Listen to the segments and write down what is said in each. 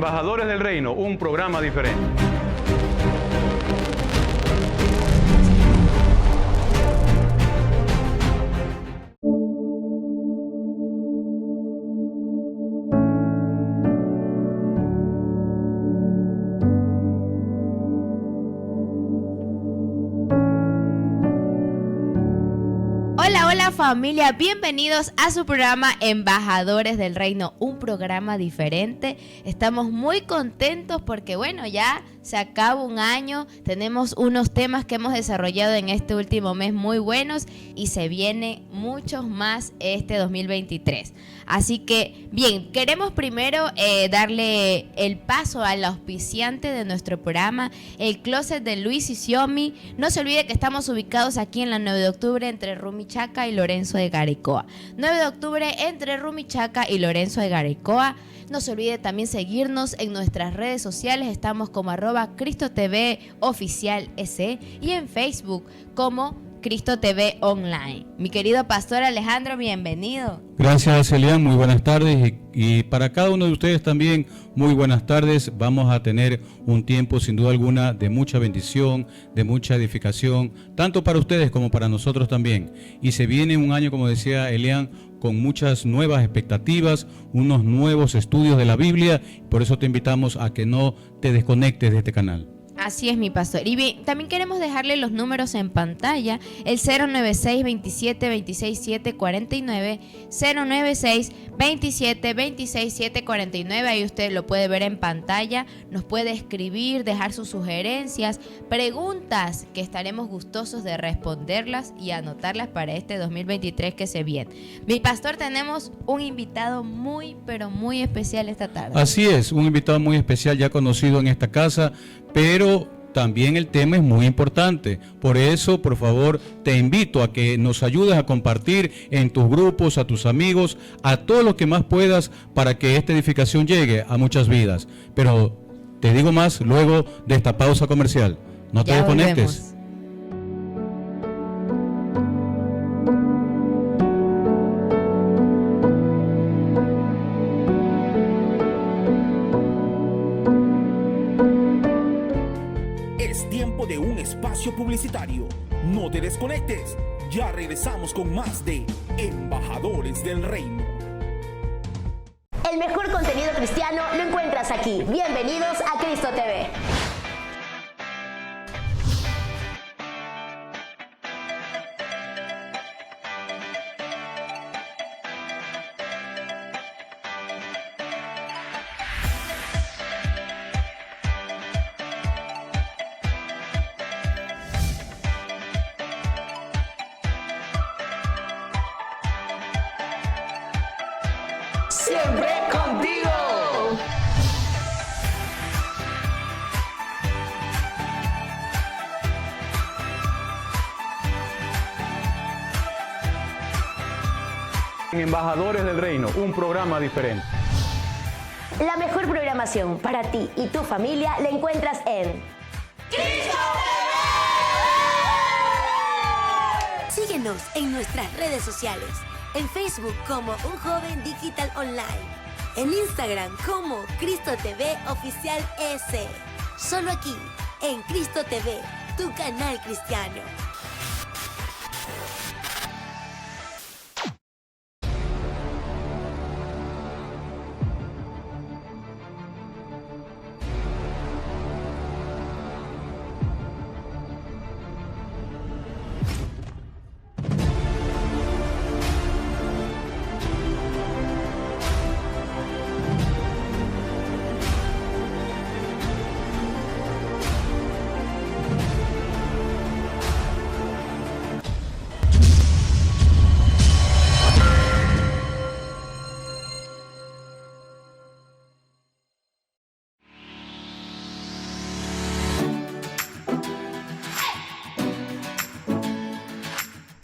Embajadores del Reino, un programa diferente. Hola familia, bienvenidos a su programa Embajadores del Reino, un programa diferente. Estamos muy contentos porque bueno, ya se acaba un año, tenemos unos temas que hemos desarrollado en este último mes muy buenos y se vienen muchos más este 2023. Así que bien, queremos primero darle el paso al auspiciante de nuestro programa, el Closet de Luis y Xiomi. No se olvide que estamos ubicados aquí en la 9 de octubre entre Rumichaca y Lorenzo de Garicoa. 9 de octubre entre Rumichaca y Lorenzo de Garicoa. No se olvide también seguirnos en nuestras redes sociales. Estamos como @CristoTVOficialEC y en Facebook como Cristo TV Online. Mi querido pastor Alejandro, bienvenido. Gracias, Elian, muy buenas tardes y para cada uno de ustedes también muy buenas tardes. Vamos a tener un tiempo sin duda alguna de mucha bendición, de mucha edificación, tanto para ustedes como para nosotros también. Y se viene un año, como decía Elian, con muchas nuevas expectativas, unos nuevos estudios de la Biblia, por eso te invitamos a que no te desconectes de este canal. Así es, mi pastor. Y bien, también queremos dejarle los números en pantalla, el 096-27-26-749, 096-27-26-749, ahí usted lo puede ver en pantalla, nos puede escribir, dejar sus sugerencias, preguntas que estaremos gustosos de responderlas y anotarlas para este 2023 que se viene. Mi pastor, tenemos un invitado muy, pero muy especial esta tarde. Así es, un invitado muy especial ya conocido en esta casa, pero también el tema es muy importante. Por eso, por favor, te invito a que nos ayudes a compartir en tus grupos, a tus amigos, a todos los que más puedas para que esta edificación llegue a muchas vidas. Pero te digo más luego de esta pausa comercial. No te desconectes. Volvemos. Publicitario. No te desconectes. Ya regresamos con más de Embajadores del Reino. El mejor contenido cristiano lo encuentras aquí. Bienvenidos a Cristo TV. Siempre contigo. Embajadores del Reino, un programa diferente. La mejor programación para ti y tu familia la encuentras en Cristo TV. Síguenos en nuestras redes sociales. En Facebook como Un Joven Digital Online. En Instagram como Cristo TV Oficial EC. Solo aquí, en Cristo TV, tu canal cristiano.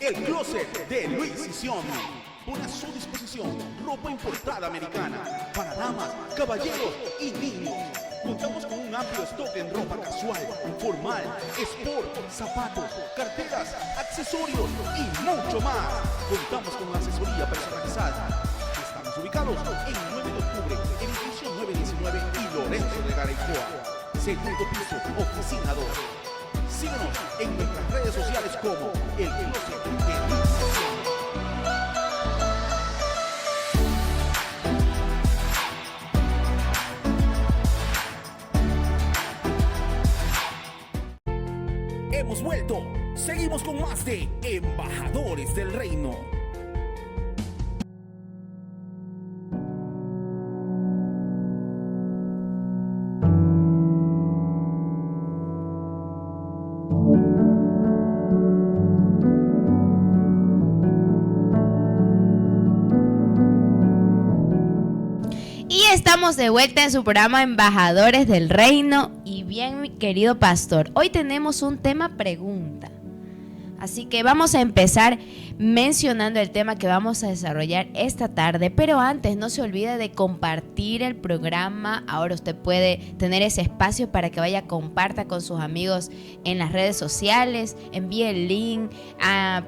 El Closet de Luis y Xiomi. Pone a su disposición ropa importada americana para damas, caballeros y niños. Contamos con un amplio stock en ropa casual, formal, sport, zapatos, carteras, accesorios y mucho más. Contamos con asesoría personalizada. Estamos ubicados en 9 de octubre, edificio 919 y Lorenzo de Garaycoa. Segundo piso, oficina 2. Síguenos en nuestras redes sociales como El Closet de Luis Sisión. Hemos vuelto. Seguimos con más de Embajadores del Reino. Y estamos de vuelta en su programa Embajadores del Reino. Y bien, mi querido pastor, hoy tenemos un tema pregunta. Así que vamos a empezar mencionando el tema que vamos a desarrollar esta tarde, pero antes no se olvide de compartir el programa. Ahora usted puede tener ese espacio para que vaya, comparta con sus amigos en las redes sociales, envíe el link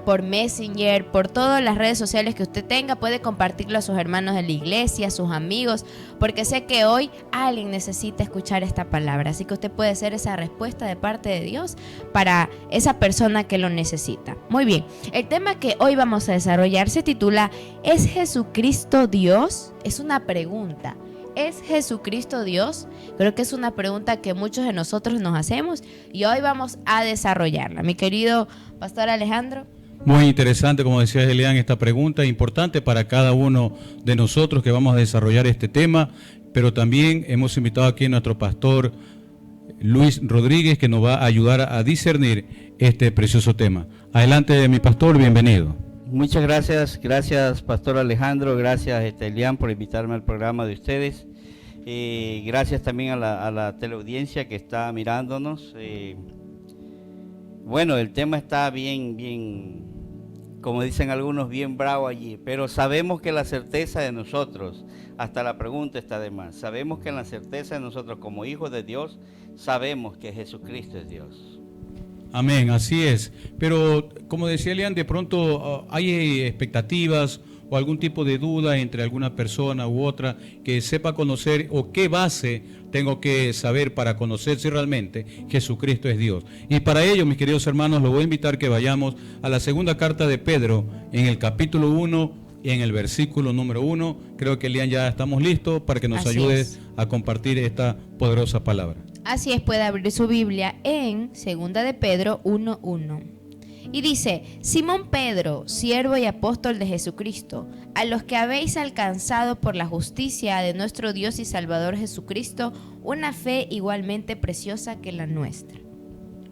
por Messenger, por todas las redes sociales que usted tenga, puede compartirlo a sus hermanos de la iglesia, a sus amigos, porque sé que hoy alguien necesita escuchar esta palabra, así que usted puede ser esa respuesta de parte de Dios para esa persona que lo necesita. Muy bien, el tema que hoy vamos a desarrollar se titula ¿Es Jesucristo Dios? Es una pregunta. ¿Es Jesucristo Dios? Creo que es una pregunta que muchos de nosotros nos hacemos y hoy vamos a desarrollarla. Mi querido pastor Alejandro. Muy interesante, como decía Elian, esta pregunta importante para cada uno de nosotros que vamos a desarrollar este tema, pero también hemos invitado aquí a nuestro pastor Luis Rodríguez, que nos va a ayudar a discernir este precioso tema. Adelante, mi pastor, bienvenido. Muchas gracias pastor Alejandro, gracias Elian por invitarme al programa de ustedes. Gracias también a la teleaudiencia que está mirándonos. Bueno, el tema está bien, como dicen algunos, bien bravo allí, pero sabemos que la certeza de nosotros, hasta la pregunta está de más, sabemos que en la certeza de nosotros como hijos de Dios, sabemos que Jesucristo es Dios. Amén, así es. Pero como decía Elian, de pronto hay expectativas o algún tipo de duda entre alguna persona u otra que sepa conocer o qué base tengo que saber para conocer si realmente Jesucristo es Dios. Y para ello, mis queridos hermanos, los voy a invitar que vayamos a la segunda carta de Pedro en el capítulo 1 y en el versículo número 1. Creo que Elian ya estamos listos para que nos ayude a compartir esta poderosa palabra. Así es, puede abrir su Biblia en segunda de Pedro 1:1. Y dice: Simón Pedro, siervo y apóstol de Jesucristo, a los que habéis alcanzado por la justicia de nuestro Dios y Salvador Jesucristo, una fe igualmente preciosa que la nuestra.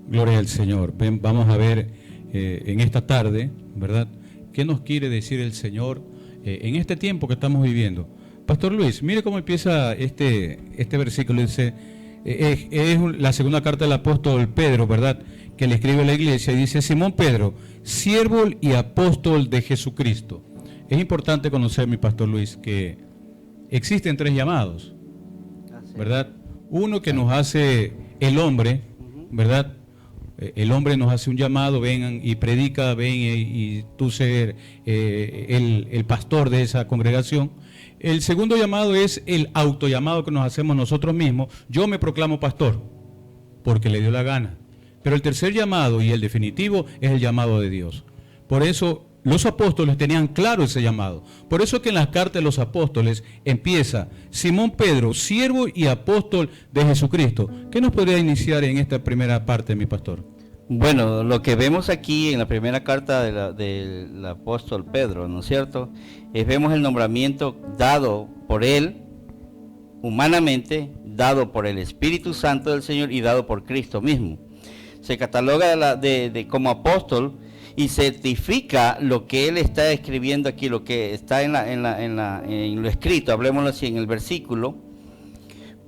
Gloria al Señor. Vamos a ver en esta tarde, ¿verdad?, qué nos quiere decir el Señor en este tiempo que estamos viviendo. Pastor Luis, mire cómo empieza este versículo. Dice, es la segunda carta del apóstol Pedro, ¿verdad?, que le escribe a la iglesia, y dice: Simón Pedro, siervo y apóstol de Jesucristo. Es importante conocer, mi pastor Luis, que existen tres llamados, ¿verdad? Uno que nos hace el hombre, ¿verdad? El hombre nos hace un llamado: vengan y predica, ven y tú ser el pastor de esa congregación. El segundo llamado es el autollamado que nos hacemos nosotros mismos. Yo me proclamo pastor porque le dio la gana. Pero el tercer llamado y el definitivo es el llamado de Dios. Por eso los apóstoles tenían claro ese llamado. Por eso que en las cartas de los apóstoles empieza: Simón Pedro, siervo y apóstol de Jesucristo. ¿Qué nos podría iniciar en esta primera parte, mi pastor? Bueno, lo que vemos aquí en la primera carta del apóstol Pedro, ¿no es cierto? Vemos el nombramiento dado por él, humanamente, dado por el Espíritu Santo del Señor y dado por Cristo mismo. Se cataloga como apóstol y certifica lo que él está escribiendo aquí, lo que está en lo escrito, hablemoslo así, en el versículo,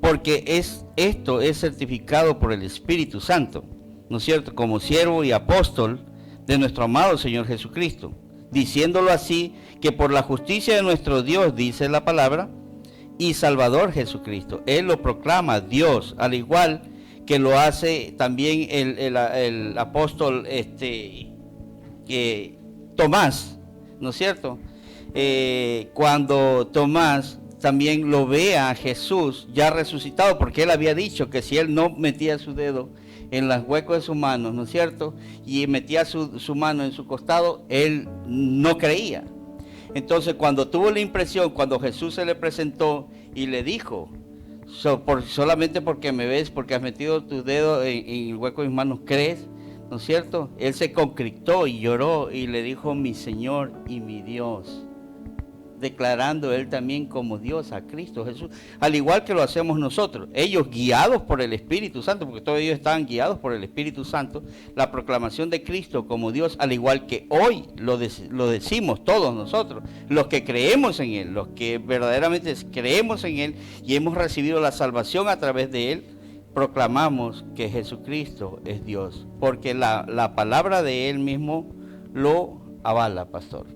porque esto es certificado por el Espíritu Santo, ¿no es cierto?, como siervo y apóstol de nuestro amado Señor Jesucristo, diciéndolo así, que por la justicia de nuestro Dios, dice la palabra, y Salvador Jesucristo. Él lo proclama Dios, al igual que lo hace también el apóstol Tomás, ¿no es cierto? Cuando Tomás también lo vea a Jesús ya resucitado, porque él había dicho que si él no metía su dedo en los huecos de sus manos, ¿no es cierto?, y metía su mano en su costado, él no creía. Entonces, cuando tuvo la impresión, cuando Jesús se le presentó y le dijo, solamente porque me ves, porque has metido tu dedo en el hueco de mis manos, ¿crees?, ¿no es cierto? Él se contristó y lloró y le dijo, mi Señor y mi Dios, declarando él también como Dios a Cristo Jesús, al igual que lo hacemos nosotros, ellos guiados por el Espíritu Santo, porque todos ellos estaban guiados por el Espíritu Santo, la proclamación de Cristo como Dios, al igual que hoy lo decimos todos nosotros, los que creemos en Él, los que verdaderamente creemos en Él y hemos recibido la salvación a través de Él, proclamamos que Jesucristo es Dios, porque la palabra de Él mismo lo avala, pastor.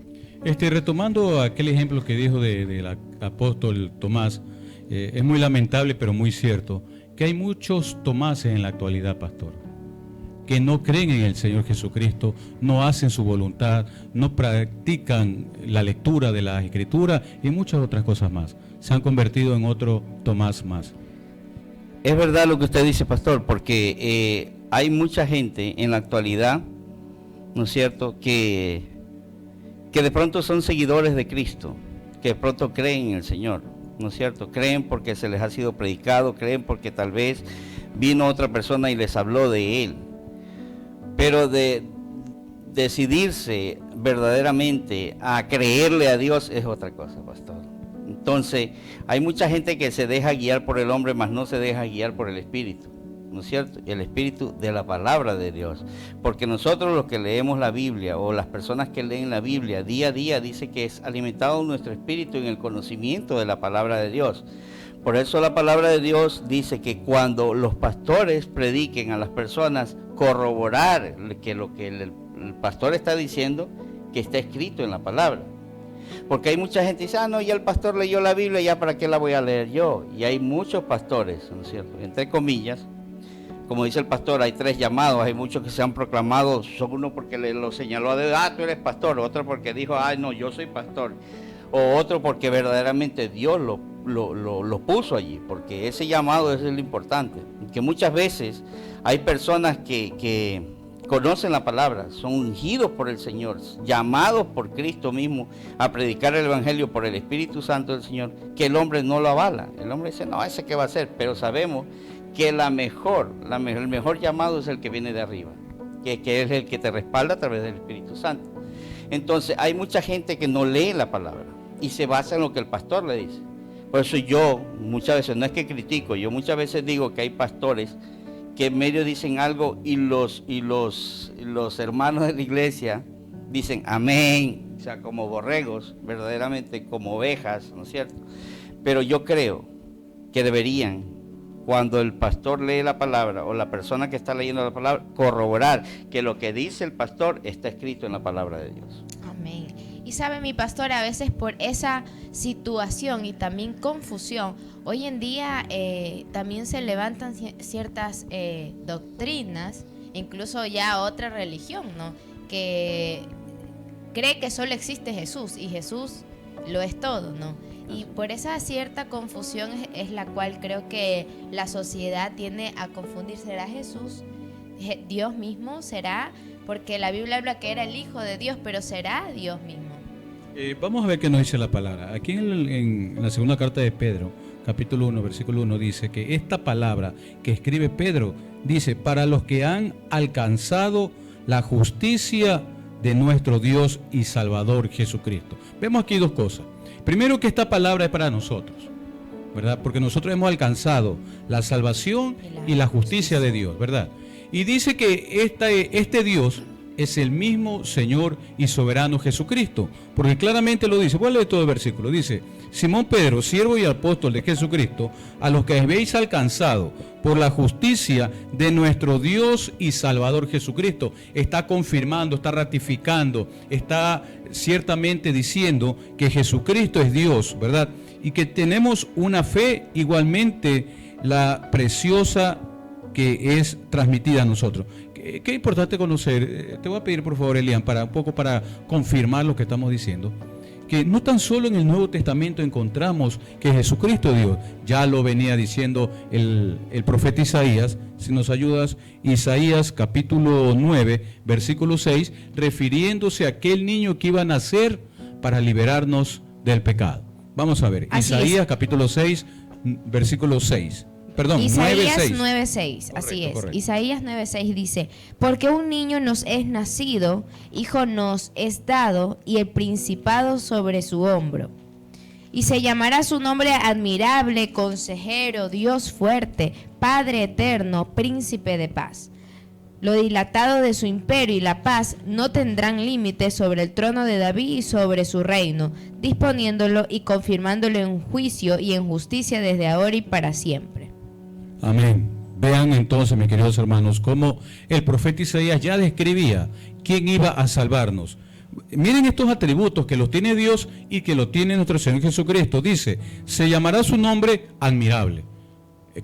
Retomando aquel ejemplo que dijo del apóstol Tomás, es muy lamentable pero muy cierto que hay muchos Tomáses en la actualidad, pastor, que no creen en el Señor Jesucristo, no hacen su voluntad, no practican la lectura de las Escrituras y muchas otras cosas más. Se han convertido en otro Tomás más. Es verdad lo que usted dice, pastor, porque hay mucha gente en la actualidad, ¿no es cierto?, que de pronto son seguidores de Cristo, que de pronto creen en el Señor, ¿no es cierto? Creen porque se les ha sido predicado, creen porque tal vez vino otra persona y les habló de Él. Pero de decidirse verdaderamente a creerle a Dios es otra cosa, pastor. Entonces, hay mucha gente que se deja guiar por el hombre, mas no se deja guiar por el Espíritu, ¿no es cierto? El Espíritu de la palabra de Dios. Porque nosotros los que leemos la Biblia, o las personas que leen la Biblia día a día, dice que es alimentado nuestro espíritu en el conocimiento de la palabra de Dios. Por eso la palabra de Dios dice que cuando los pastores prediquen a las personas, corroborar que lo que el pastor está diciendo, que está escrito en la palabra. Porque hay mucha gente que dice, no, ya el pastor leyó la Biblia, ya para qué la voy a leer yo. Y hay muchos pastores, ¿no es cierto?, entre comillas, como dice el pastor, hay 3 llamados, hay muchos que se han proclamado, son uno porque lo señaló a Dios, tú eres pastor, otro porque dijo, no, yo soy pastor, o otro porque verdaderamente Dios lo puso allí, porque ese llamado es lo importante, que muchas veces hay personas que conocen la palabra, son ungidos por el Señor, llamados por Cristo mismo a predicar el Evangelio por el Espíritu Santo del Señor, que el hombre no lo avala, el hombre dice, no, ese qué va a hacer, pero sabemos que el mejor llamado es el que viene de arriba, que es el que te respalda a través del Espíritu Santo. Entonces hay mucha gente que no lee la palabra y se basa en lo que el pastor le dice. Por eso yo muchas veces, no es que critico, yo muchas veces digo que hay pastores que en medio dicen algo y los hermanos de la iglesia dicen amén, o sea, como borregos, verdaderamente como ovejas, ¿no es cierto? Pero yo creo que deberían, cuando el pastor lee la palabra o la persona que está leyendo la palabra, corroborar que lo que dice el pastor está escrito en la palabra de Dios. Amén. Y sabe, mi pastor, a veces por esa situación y también confusión, hoy en día también se levantan ciertas doctrinas, incluso ya otra religión, ¿no?, que cree que solo existe Jesús y Jesús lo es todo, ¿no? Y por esa cierta confusión es la cual creo que la sociedad tiende a confundir. ¿Será Jesús Dios mismo? ¿Será? Porque la Biblia habla que era el Hijo de Dios, pero ¿será Dios mismo? Vamos a ver qué nos dice la palabra. Aquí en la segunda carta de Pedro, capítulo 1, versículo 1, dice que esta palabra que escribe Pedro, dice, para los que han alcanzado la justicia de nuestro Dios y Salvador Jesucristo. Vemos aquí 2 cosas. Primero, que esta palabra es para nosotros, ¿verdad? Porque nosotros hemos alcanzado la salvación y la justicia de Dios, ¿verdad? Y dice que este Dios es el mismo Señor y soberano Jesucristo, porque claramente lo dice. Voy a leer todo el versículo. Dice, Simón Pedro, siervo y apóstol de Jesucristo, a los que habéis alcanzado por la justicia de nuestro Dios y Salvador Jesucristo. Está confirmando, está ratificando, está ciertamente diciendo que Jesucristo es Dios, ¿verdad? Y que tenemos una fe igualmente la preciosa que es transmitida a nosotros. Qué importante conocer. Te voy a pedir por favor, Elian, para confirmar lo que estamos diciendo, porque no tan solo en el Nuevo Testamento encontramos que Jesucristo es Dios, ya lo venía diciendo el profeta Isaías. Si nos ayudas, Isaías capítulo 9, versículo 6, refiriéndose a aquel niño que iba a nacer para liberarnos del pecado. Vamos a ver, Así Isaías es. capítulo 6, versículo 6. Perdón, Isaías 9:6. 9:6, así Correcto, es. correcto. Isaías 9:6 dice, porque un niño nos es nacido, hijo nos es dado, y el principado sobre su hombro. Y se llamará su nombre admirable, consejero, Dios fuerte, Padre eterno, príncipe de paz. Lo dilatado de su imperio y la paz no tendrán límite sobre el trono de David y sobre su reino, disponiéndolo y confirmándolo en juicio y en justicia desde ahora y para siempre. Amén. Vean entonces, mis queridos hermanos, cómo el profeta Isaías ya describía quién iba a salvarnos. Miren estos atributos que los tiene Dios y que los tiene nuestro Señor Jesucristo. Dice, se llamará su nombre admirable.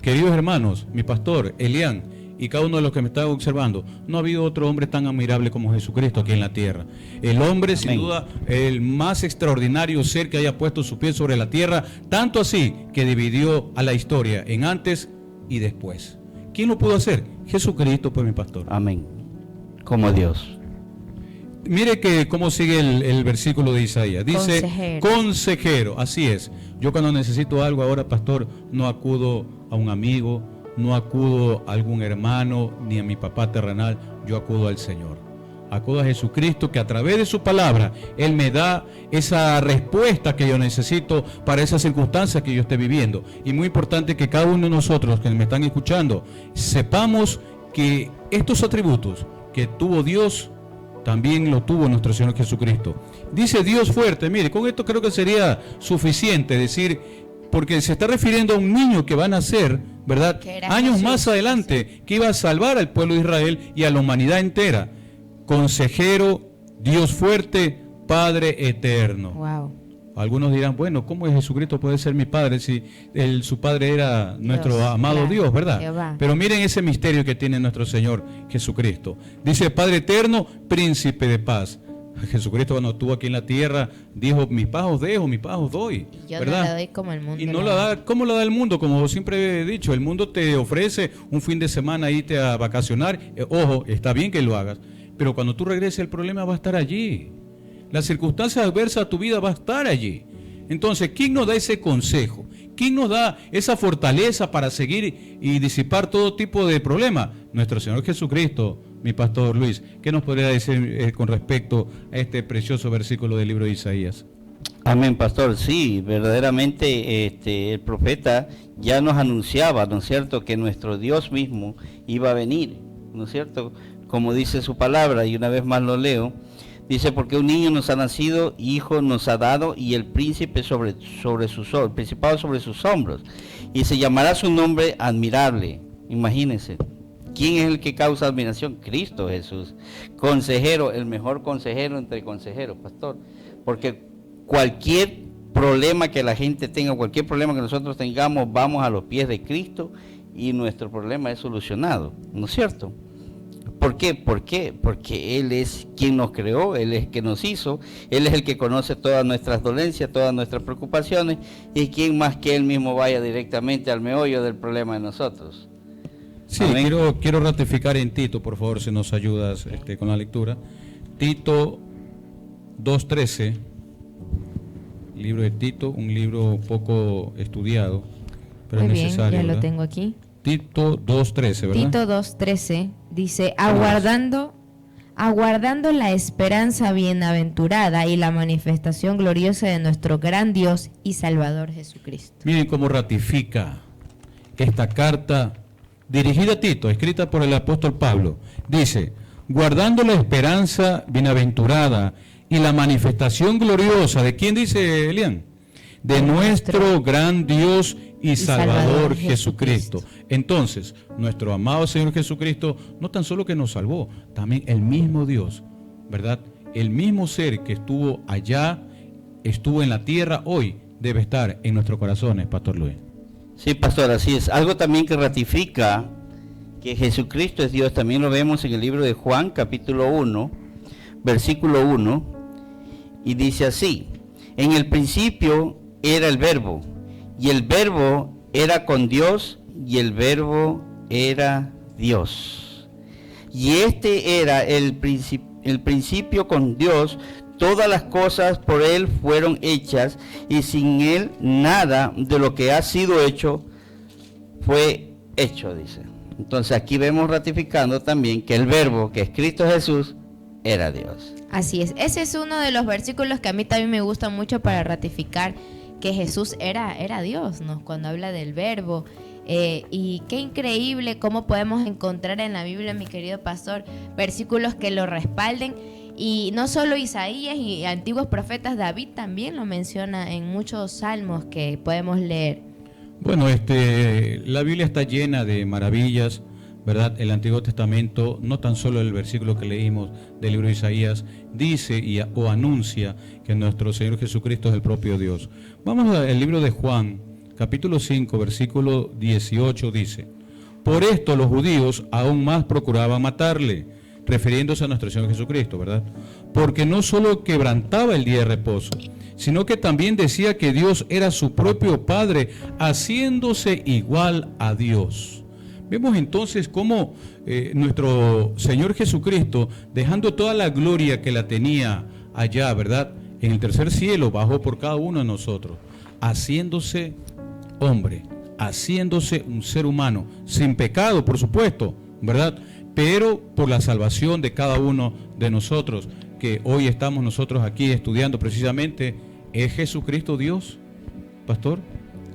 Queridos hermanos, mi pastor, Elian, y cada uno de los que me están observando, no ha habido otro hombre tan admirable como Jesucristo aquí en la tierra. El hombre, sin duda, el más extraordinario ser que haya puesto su pie sobre la tierra, tanto así que dividió a la historia en antes y después. ¿Quién lo pudo hacer? Jesucristo, pues, mi pastor. Amén. Como Dios. Mire que cómo sigue el versículo de Isaías. Dice, consejero, así es. Yo cuando necesito algo ahora, pastor, no acudo a un amigo, no acudo a algún hermano, ni a mi papá terrenal, yo acudo al Señor. Acudo a Jesucristo, que a través de su palabra, Él me da esa respuesta que yo necesito para esas circunstancias que yo esté viviendo. Y muy importante que cada uno de nosotros que me están escuchando, sepamos que estos atributos que tuvo Dios, también lo tuvo nuestro Señor Jesucristo. Dice Dios fuerte. Mire, con esto creo que sería suficiente decir, porque se está refiriendo a un niño que va a nacer, ¿verdad? Años Jesús, más adelante, que iba a salvar al pueblo de Israel y a la humanidad entera. Consejero, Dios fuerte, Padre eterno. Wow. Algunos dirán, bueno, ¿cómo Jesucristo puede ser mi Padre si su Padre era nuestro Dios, amado claro, Dios, ¿verdad? Jehová. Pero miren ese misterio que tiene nuestro Señor Jesucristo. Dice Padre eterno, príncipe de paz. Jesucristo cuando estuvo aquí en la tierra dijo, mi paz os dejo, mi paz os doy. Yo ¿verdad? no la doy como el mundo. Y no la da, ¿cómo la da el mundo? Como siempre he dicho, el mundo te ofrece un fin de semana irte a vacacionar. Ojo, está bien que lo hagas, pero cuando tú regreses el problema va a estar allí. Las circunstancias adversas a tu vida va a estar allí. Entonces, ¿quién nos da ese consejo? ¿Quién nos da esa fortaleza para seguir y disipar todo tipo de problemas? Nuestro Señor Jesucristo, mi pastor Luis. ¿Qué nos podría decir con respecto a este precioso versículo del libro de Isaías? Amén, pastor. Sí, verdaderamente el profeta ya nos anunciaba, ¿no es cierto?, que nuestro Dios mismo iba a venir, ¿no es cierto?, como dice su palabra, y una vez más lo leo. Dice, porque un niño nos ha nacido, hijo nos ha dado, y el príncipe el principado sobre sus hombros. Y se llamará su nombre admirable. Imagínense. ¿Quién es el que causa admiración? Cristo Jesús. Consejero, el mejor consejero entre consejeros, pastor. Porque cualquier problema que la gente tenga, cualquier problema que nosotros tengamos, vamos a los pies de Cristo y nuestro problema es solucionado. ¿No es cierto? ¿Por qué? ¿Por qué? Porque Él es quien nos creó, Él es el que nos hizo, Él es el que conoce todas nuestras dolencias, todas nuestras preocupaciones, y quién más que Él mismo vaya directamente al meollo del problema de nosotros. Sí, Amén. quiero ratificar en Tito, por favor, si nos ayudas con la lectura. Tito 2:13, libro de Tito, un libro poco estudiado, pero Muy es bien, necesario. ya lo ¿verdad? tengo aquí. Tito 2:13, ¿verdad? Tito 2:13 dice, aguardando la esperanza bienaventurada y la manifestación gloriosa de nuestro gran Dios y Salvador Jesucristo. Miren cómo ratifica esta carta dirigida a Tito, escrita por el apóstol Pablo. Dice, guardando la esperanza bienaventurada y la manifestación gloriosa, ¿de quién dice Elian? De nuestro gran Dios y Salvador Jesucristo. Entonces, nuestro amado Señor Jesucristo, no tan solo que nos salvó, también el mismo Dios, ¿verdad? El mismo ser que estuvo allá, estuvo en la tierra, hoy debe estar en nuestros corazones, Pastor Luis. Sí, pastor, así es. Algo también que ratifica que Jesucristo es Dios, también lo vemos en el libro de Juan, capítulo 1, versículo 1, y dice así, En el principio era el Verbo, y el Verbo era con Dios, y el Verbo era Dios. Y este era el principio con Dios. Todas las cosas por Él fueron hechas, y sin Él nada de lo que ha sido hecho fue hecho, dice. Entonces aquí vemos ratificando también que el Verbo, que es Cristo Jesús, era Dios. Así es. Ese es uno de los versículos que a mí también me gusta mucho para ratificar que Jesús era Dios, ¿no? Cuando habla del Verbo. Y qué increíble cómo podemos encontrar en la Biblia, mi querido pastor, versículos que lo respalden. Y no solo Isaías y antiguos profetas, David también lo menciona en muchos salmos que podemos leer. Bueno, la Biblia está llena de maravillas, ¿verdad? El Antiguo Testamento, no tan solo el versículo que leímos del libro de Isaías, dice o anuncia que nuestro Señor Jesucristo es el propio Dios. Vamos al libro de Juan, capítulo 5, versículo 18, dice: por esto los judíos aún más procuraban matarle, refiriéndose a nuestro Señor Jesucristo, ¿verdad? Porque no solo quebrantaba el día de reposo, sino que también decía que Dios era su propio Padre, haciéndose igual a Dios. Vemos entonces cómo nuestro Señor Jesucristo, dejando toda la gloria que la tenía allá, ¿verdad?, en el tercer cielo, bajó por cada uno de nosotros, haciéndose hombre, haciéndose un ser humano, sin pecado, por supuesto, ¿verdad?, pero por la salvación de cada uno de nosotros, que hoy estamos nosotros aquí estudiando precisamente. ¿Es Jesucristo Dios, pastor?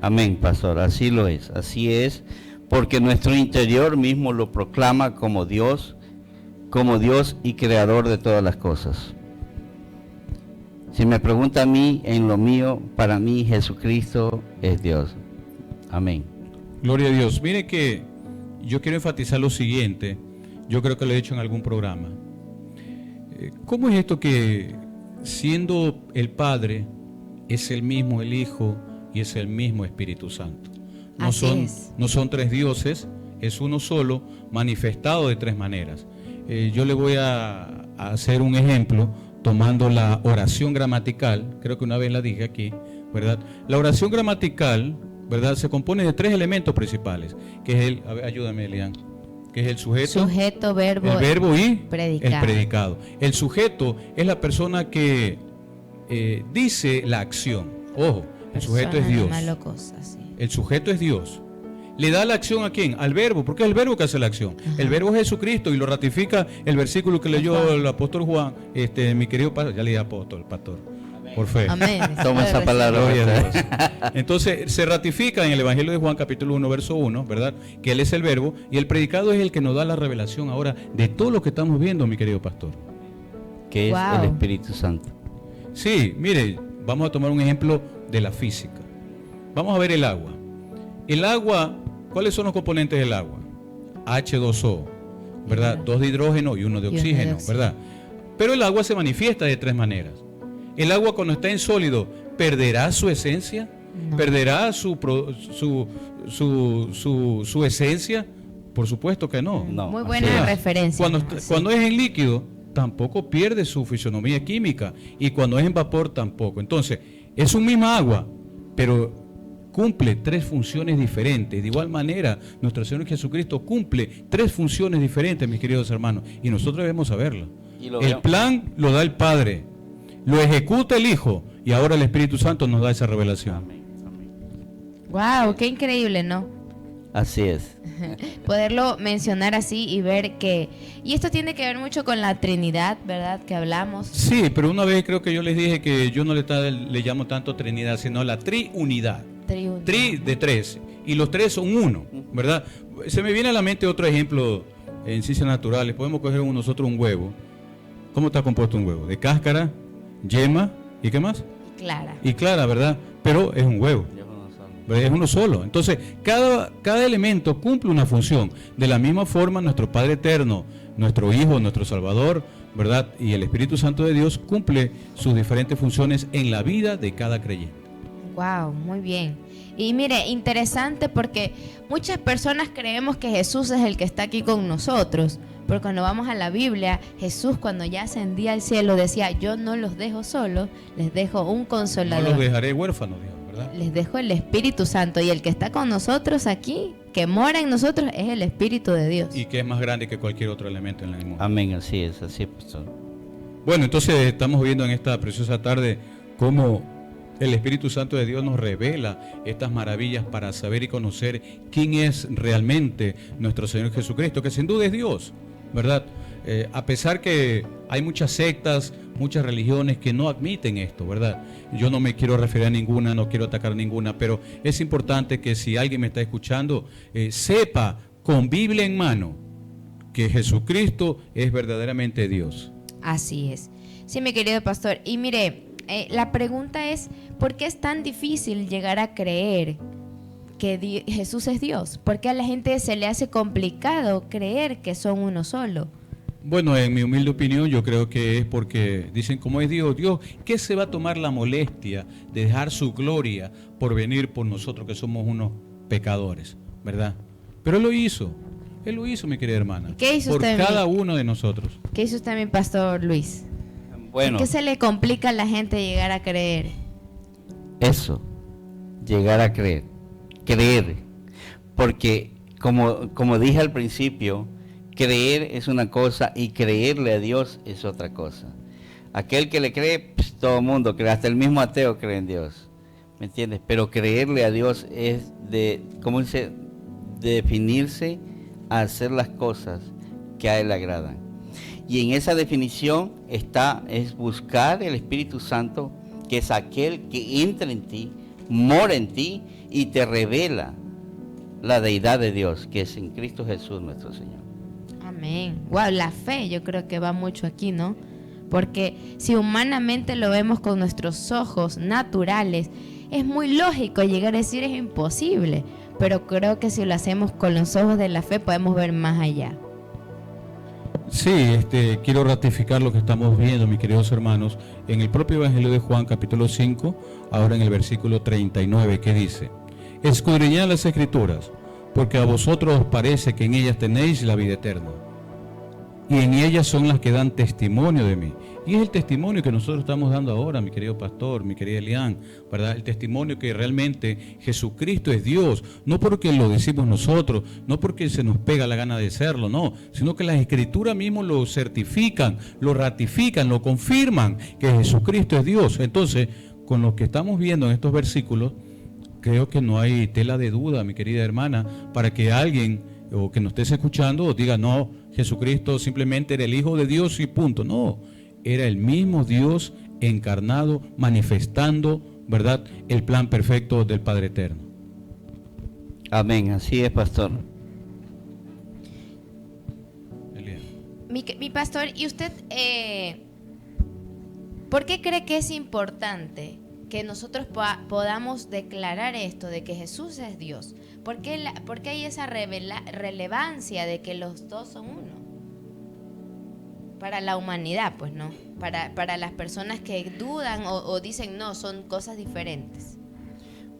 Amén, pastor, así lo es, así es, porque nuestro interior mismo lo proclama como Dios y creador de todas las cosas. Si me pregunta a mí, en lo mío, para mí Jesucristo es Dios. Amén. Gloria a Dios. Mire que yo quiero enfatizar lo siguiente. Yo creo que lo he dicho en algún programa. ¿Cómo es esto que siendo el Padre es el mismo el Hijo y es el mismo Espíritu Santo? No son tres dioses, es uno solo, manifestado de tres maneras. Yo le voy a hacer un ejemplo tomando la oración gramatical. Creo que una vez la dije aquí, ¿verdad? La oración gramatical, ¿verdad?, se compone de tres elementos principales, que es a ver, ayúdame, Elian, que es el sujeto, verbo, el verbo y predicado. El predicado. El sujeto es la persona que dice la acción. Ojo, el sujeto es Dios. El sujeto es Dios. ¿Le da la acción a quién? Al verbo, porque es el verbo que hace la acción. Ajá. El verbo es Jesucristo, y lo ratifica el versículo que leyó el apóstol Juan, mi querido pastor, ya leí apóstol, pastor, por fe. Amén. Toma esa palabra. Entonces se ratifica en el Evangelio de Juan capítulo 1 verso 1, ¿verdad?, que Él es el verbo, y el predicado es el que nos da la revelación ahora de todo lo que estamos viendo, mi querido pastor, que es el Espíritu Santo. Sí, mire, vamos a tomar un ejemplo de la física. Vamos a ver el agua. El agua, ¿cuáles son los componentes del agua? H2O, ¿verdad? 2 de hidrógeno y 1 de oxígeno, ¿verdad? Pero el agua se manifiesta de tres maneras. El agua, cuando está en sólido, ¿perderá su esencia? No. ¿Perderá su esencia? Por supuesto que no. Muy buena referencia. Cuando es en líquido, tampoco pierde su fisonomía química, y cuando es en vapor tampoco. Entonces, es un misma agua, pero cumple tres funciones diferentes. De igual manera, nuestro Señor Jesucristo cumple tres funciones diferentes, mis queridos hermanos, y nosotros debemos saberlo. El plan lo da el Padre, lo ejecuta el Hijo, y ahora el Espíritu Santo nos da esa revelación. Amén. Amén. Wow, qué increíble, ¿no? Así es. Poderlo mencionar así y ver que... Y esto tiene que ver mucho con la Trinidad, ¿verdad?, que hablamos. Sí, pero una vez creo que yo les dije que yo no le llamo tanto Trinidad, sino la triunidad. Tri de tres, y los tres son uno, ¿verdad? Se me viene a la mente otro ejemplo en ciencias naturales. Podemos coger nosotros un huevo. ¿Cómo está compuesto un huevo? De cáscara, yema, ¿y qué más? Y clara, ¿verdad? Pero es un huevo. Es uno solo. Entonces, cada elemento cumple una función. De la misma forma, nuestro Padre Eterno, nuestro Hijo, nuestro Salvador, ¿verdad?, y el Espíritu Santo de Dios cumple sus diferentes funciones en la vida de cada creyente. Wow, muy bien. Y mire, interesante, porque muchas personas creemos que Jesús es el que está aquí con nosotros, Porque cuando vamos a la Biblia, Jesús cuando ya ascendía al cielo decía, yo no los dejo solos, les dejo un No consolador. los dejaré huérfanos, Dios, ¿verdad? Les dejo el Espíritu Santo, y el que está con nosotros aquí, que mora en nosotros, es el Espíritu de Dios. Y que es más grande que cualquier otro elemento en el mundo. Amén, así es, pastor. Bueno, entonces estamos viendo en esta preciosa tarde cómo el Espíritu Santo de Dios nos revela estas maravillas para saber y conocer quién es realmente nuestro Señor Jesucristo, que sin duda es Dios, ¿verdad? A pesar que hay muchas sectas, muchas religiones que no admiten esto, ¿verdad? Yo no me quiero referir a ninguna, no quiero atacar ninguna, pero es importante que si alguien me está escuchando, sepa con Biblia en mano que Jesucristo es verdaderamente Dios. Así es. Sí, mi querido pastor. Y mire, la pregunta es, ¿por qué es tan difícil llegar a creer que Jesús es Dios? ¿Por qué a la gente se le hace complicado creer que son uno solo? Bueno, en mi humilde opinión, yo creo que es porque dicen, como es Dios, ¿qué se va a tomar la molestia de dejar su gloria por venir por nosotros que somos unos pecadores, ¿verdad? Pero Él lo hizo, mi querida hermana. ¿Qué hizo por usted, cada uno de nosotros. ¿Qué hizo usted, mi pastor Luis? Bueno, ¿Por qué se le complica a la gente llegar a creer? eso, llegar a creer, porque como dije al principio, creer es una cosa y creerle a Dios es otra cosa. Aquel que le cree, pues, todo el mundo cree, hasta el mismo ateo cree en Dios, ¿me entiendes? Pero creerle a Dios es ¿cómo dice? De definirse a hacer las cosas que a Él le agradan. Y en esa definición es buscar el Espíritu Santo, que es aquel que entra en ti, mora en ti y te revela la deidad de Dios, que es en Cristo Jesús nuestro Señor. Amén. Wow, la fe yo creo que va mucho aquí, ¿no? Porque si humanamente lo vemos con nuestros ojos naturales, es muy lógico llegar a decir es imposible, pero creo que si lo hacemos con los ojos de la fe podemos ver más allá. Sí, quiero ratificar lo que estamos viendo, mis queridos hermanos, en el propio Evangelio de Juan, capítulo 5, ahora en el versículo 39, que dice: escudriñad las Escrituras, porque a vosotros os parece que en ellas tenéis la vida eterna, y en ellas son las que dan testimonio de mí. Y es el testimonio que nosotros estamos dando ahora, mi querido pastor, mi querida Elian, ¿verdad? El testimonio que realmente Jesucristo es Dios, no porque lo decimos nosotros, no porque se nos pega la gana de serlo, no, sino que las Escrituras mismo lo certifican, lo ratifican, lo confirman, que Jesucristo es Dios. Entonces, con lo que estamos viendo en estos versículos, creo que no hay tela de duda, mi querida hermana, para que alguien o que nos estés escuchando diga, no, Jesucristo simplemente era el Hijo de Dios y punto. No, era el mismo Dios encarnado, manifestando, ¿verdad?, el plan perfecto del Padre Eterno. Amén, así es, pastor. Mi pastor, ¿y usted por qué cree que es importante que nosotros podamos declarar esto de que Jesús es Dios? ¿Por qué hay esa relevancia de que los dos son uno? Para la humanidad, pues, ¿no? Para las personas que dudan o dicen, no, son cosas diferentes.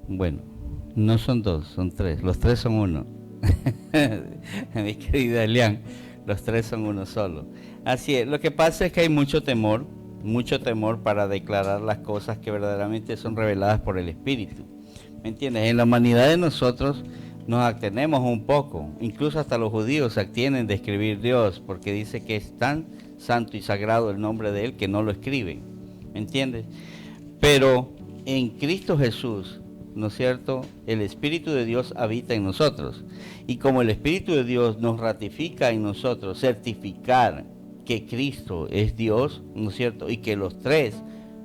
Bueno, no son dos, son tres. Los tres son uno. Mi querida Elian, los tres son uno solo. Así es, lo que pasa es que hay mucho temor para declarar las cosas que verdaderamente son reveladas por el Espíritu. ¿Me entiendes? En la humanidad de nosotros nos abstenemos un poco, incluso hasta los judíos se abstienen de escribir Dios, porque dice que es tan santo y sagrado el nombre de Él que no lo escriben. ¿Me entiendes? Pero en Cristo Jesús, ¿no es cierto?, el Espíritu de Dios habita en nosotros. Y como el Espíritu de Dios nos ratifica en nosotros, certificar que Cristo es Dios, ¿no es cierto?, y que los tres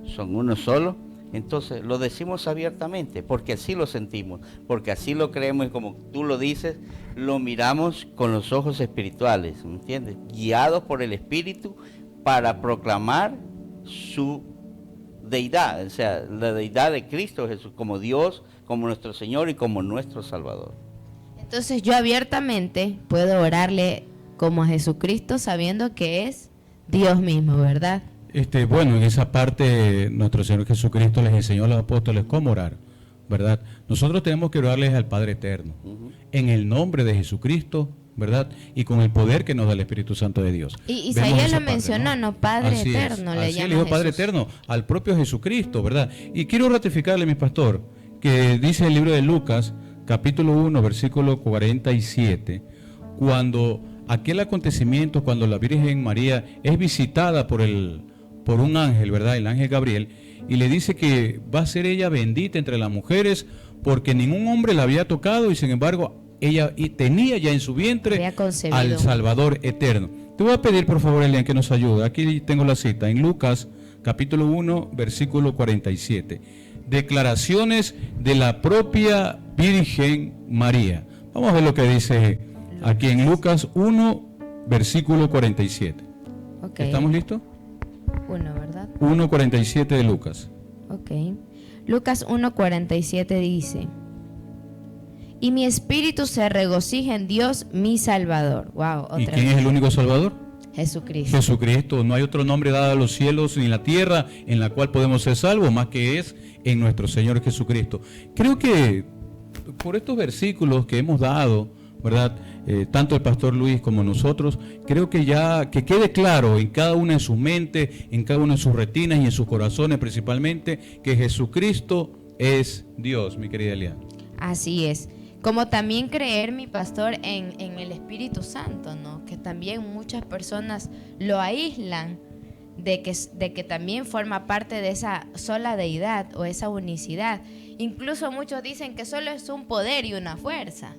son uno solo, entonces lo decimos abiertamente, porque así lo sentimos, porque así lo creemos, y como tú lo dices, lo miramos con los ojos espirituales, ¿me entiendes?, guiados por el Espíritu para proclamar su deidad, o sea, la deidad de Cristo Jesús como Dios, como nuestro Señor y como nuestro Salvador. Entonces yo abiertamente puedo orarle como a Jesucristo sabiendo que es Dios mismo, ¿verdad? Bueno, en esa parte nuestro Señor Jesucristo les enseñó a los apóstoles cómo orar, ¿verdad? Nosotros tenemos que orarles al Padre Eterno, en el nombre de Jesucristo, ¿verdad? Y con el poder que nos da el Espíritu Santo de Dios. Y Vemos Isaías esa lo parte, mencionó, ¿no? Padre Así eterno, es, le así llama el Hijo Padre Jesús. eterno, al propio Jesucristo, ¿verdad? Y quiero ratificarle, mi pastor, que dice el libro de Lucas, capítulo 1, versículo 47, cuando aquel acontecimiento, cuando la Virgen María es visitada por un ángel, ¿verdad? El ángel Gabriel, y le dice que va a ser ella bendita entre las mujeres porque ningún hombre la había tocado y sin embargo ella tenía ya en su vientre al Salvador eterno. Te voy a pedir por favor, Elian, que nos ayude. Aquí tengo la cita en Lucas capítulo 1 versículo 47. Declaraciones de la propia Virgen María. Vamos a ver lo que dice aquí en Lucas 1 versículo 47. Okay. ¿Estamos listos? 1, ¿verdad? 1:47 de Lucas. Ok. Lucas 1:47 dice: y mi espíritu se regocija en Dios mi Salvador. Wow, otra ¿Y quién vez. es el único Salvador? Jesucristo. Jesucristo. No hay otro nombre dado a los cielos ni en la tierra en la cual podemos ser salvos, más que es en nuestro Señor Jesucristo. Creo que por estos versículos que hemos dado, ¿verdad? Tanto el pastor Luis como nosotros, creo que ya que quede claro en cada una de sus mentes, en cada una de sus retinas y en sus corazones principalmente, que Jesucristo es Dios, mi querida Eliana. Así es. Como también creer, mi pastor, en el Espíritu Santo, ¿no? Que también muchas personas lo aíslan de que también forma parte de esa sola deidad o esa unicidad. Incluso muchos dicen que solo es un poder y una fuerza.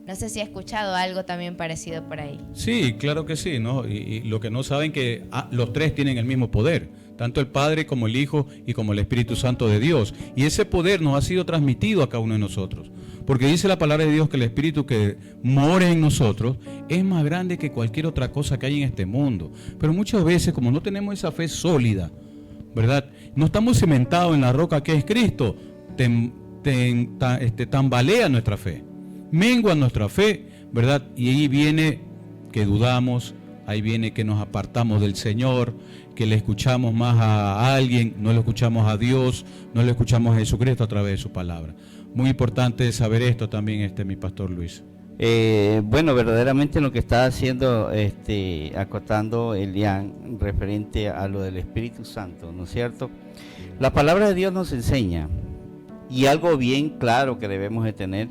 No sé si ha escuchado algo también parecido por ahí. Sí, claro que sí, ¿no? Y lo que no saben que los tres tienen el mismo poder, tanto el Padre como el Hijo y como el Espíritu Santo de Dios. Y ese poder nos ha sido transmitido a cada uno de nosotros. Porque dice la palabra de Dios que el Espíritu que mora en nosotros es más grande que cualquier otra cosa que hay en este mundo. Pero muchas veces, como no tenemos esa fe sólida, ¿verdad? No estamos cimentados en la roca que es Cristo, tambalea nuestra fe, mengua nuestra fe, ¿verdad? Y ahí viene que dudamos, ahí viene que nos apartamos del Señor, que le escuchamos más a alguien, no le escuchamos a Dios, no le escuchamos a Jesucristo a través de su palabra. Muy importante saber esto también, mi pastor Luis. Bueno, verdaderamente lo que está haciendo, acotando Elian referente a lo del Espíritu Santo, ¿no es cierto? La palabra de Dios nos enseña, y algo bien claro que debemos de tener,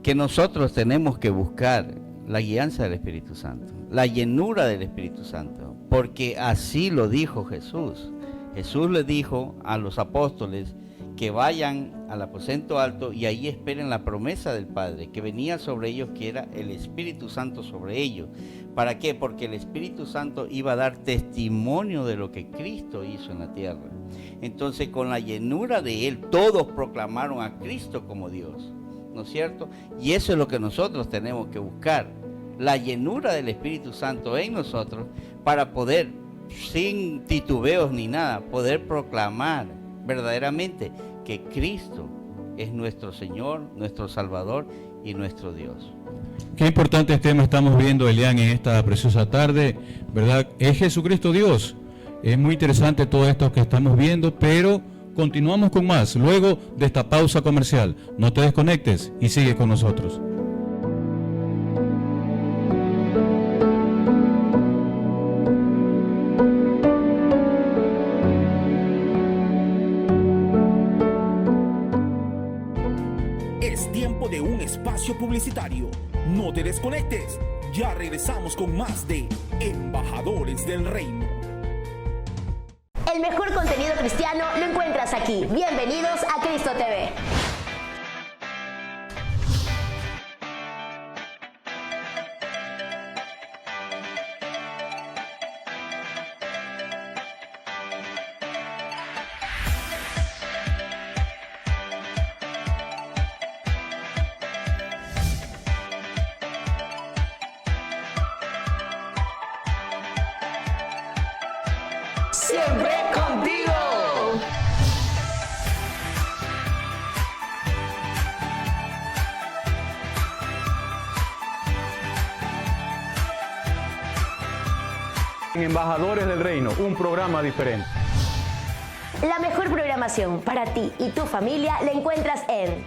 que nosotros tenemos que buscar la guianza del Espíritu Santo, la llenura del Espíritu Santo, porque así lo dijo Jesús. Jesús le dijo a los apóstoles que vayan al aposento alto y ahí esperen la promesa del Padre, que venía sobre ellos, que era el Espíritu Santo sobre ellos. ¿Para qué? Porque el Espíritu Santo iba a dar testimonio de lo que Cristo hizo en la tierra. Entonces, con la llenura de Él, todos proclamaron a Cristo como Dios, ¿no es cierto? Y eso es lo que nosotros tenemos que buscar, la llenura del Espíritu Santo en nosotros, para poder, sin titubeos ni nada, poder proclamar verdaderamente que Cristo es nuestro Señor, nuestro Salvador y nuestro Dios. Qué importantes temas estamos viendo, Elian, en esta preciosa tarde, ¿verdad? ¿Es Jesucristo Dios? Es muy interesante todo esto que estamos viendo, pero continuamos con más luego de esta pausa comercial. No te desconectes y sigue con nosotros. Es tiempo de un espacio publicitario. No te desconectes. Ya regresamos con más de Embajadores del Reino. El mejor contenido cristiano lo encuentras aquí. Bienvenidos a Cristo TV. Siempre contigo. Embajadores del Reino, un programa diferente. La mejor programación para ti y tu familia la encuentras en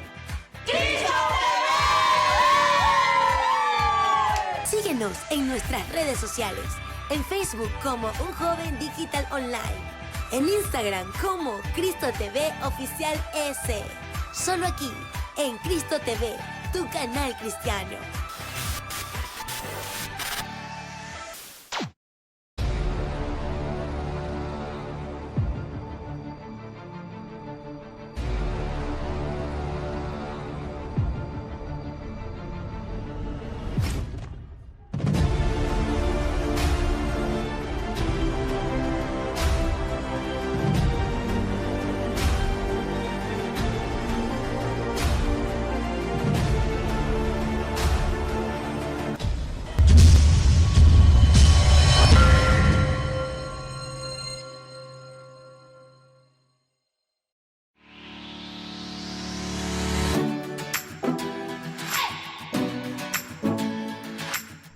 Cristo TV. Síguenos en nuestras redes sociales. En Facebook como Un Joven Digital Online. En Instagram como Cristo TV Oficial S. Solo aquí, en Cristo TV, tu canal cristiano.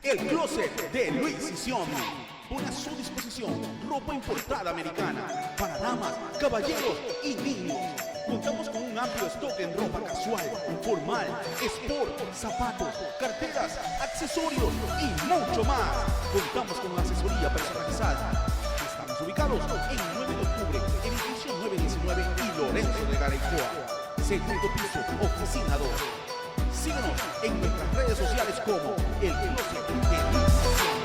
El closet de Luis y Xiaomi pone a su disposición ropa importada americana para damas, caballeros y niños. Contamos con un amplio stock en ropa casual, formal, sport, zapatos, carteras, accesorios y mucho más. Contamos con asesoría personalizada. Estamos ubicados en 9 de octubre, edificio 919 y Lorenzo de Garaycoa. Segundo piso, oficina 2. Síguenos en nuestras redes sociales como El Closet de Luis y Xiaomi.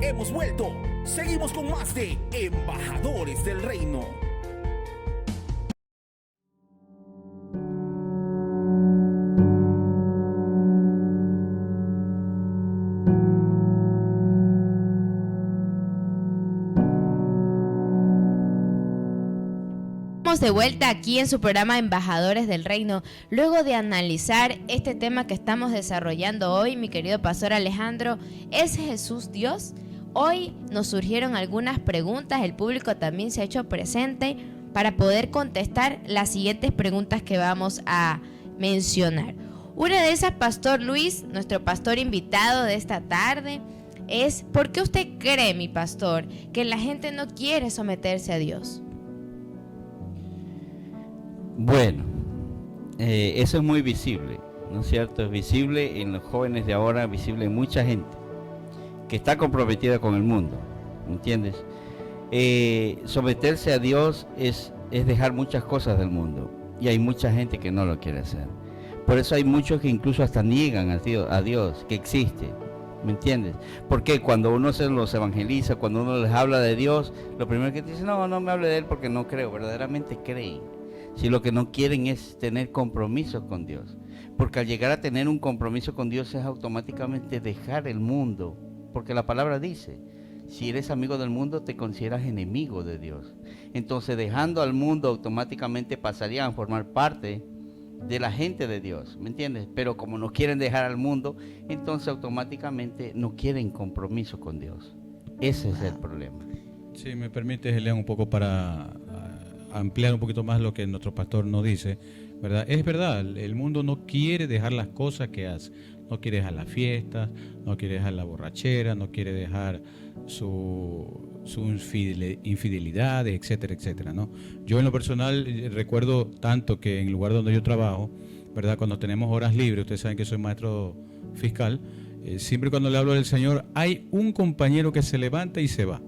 Hemos vuelto. Seguimos con más de Embajadores del Reino. De vuelta aquí en su programa Embajadores del Reino, luego de analizar este tema que estamos desarrollando hoy, mi querido pastor Alejandro, ¿es Jesús Dios? Hoy nos surgieron algunas preguntas, el público también se ha hecho presente para poder contestar las siguientes preguntas que vamos a mencionar. Una de esas, Pastor Luis, nuestro pastor invitado de esta tarde, es ¿por qué usted cree, mi pastor, que la gente no quiere someterse a Dios? Bueno, eso es muy visible, ¿no es cierto? Es visible en los jóvenes de ahora, visible en mucha gente que está comprometida con el mundo, ¿me entiendes? Someterse a Dios es dejar muchas cosas del mundo y hay mucha gente que no lo quiere hacer. Por eso hay muchos que incluso hasta niegan a Dios que existe, ¿me entiendes? Porque cuando uno se los evangeliza, cuando uno les habla de Dios, lo primero que te dicen, no me hable de Él porque no creo, verdaderamente creen. Si lo que no quieren es tener compromisos con Dios, porque al llegar a tener un compromiso con Dios es automáticamente dejar el mundo, porque la palabra dice, si eres amigo del mundo te consideras enemigo de Dios. Entonces dejando al mundo automáticamente pasarían a formar parte de la gente de Dios, ¿me entiendes? Pero como no quieren dejar al mundo, entonces automáticamente no quieren compromiso con Dios. Ese es el problema. Si me permites, Elian, un poco para ampliar un poquito más lo que nuestro pastor nos dice, ¿verdad? Es verdad, el mundo no quiere dejar las cosas que hace, no quiere dejar las fiestas, no quiere dejar la borrachera, no quiere dejar su infidelidades, etcétera, etcétera, ¿no? Yo en lo personal recuerdo tanto que en el lugar donde yo trabajo, ¿verdad? Cuando tenemos horas libres, ustedes saben que soy maestro fiscal, siempre cuando le hablo del Señor, hay un compañero que se levanta y se va.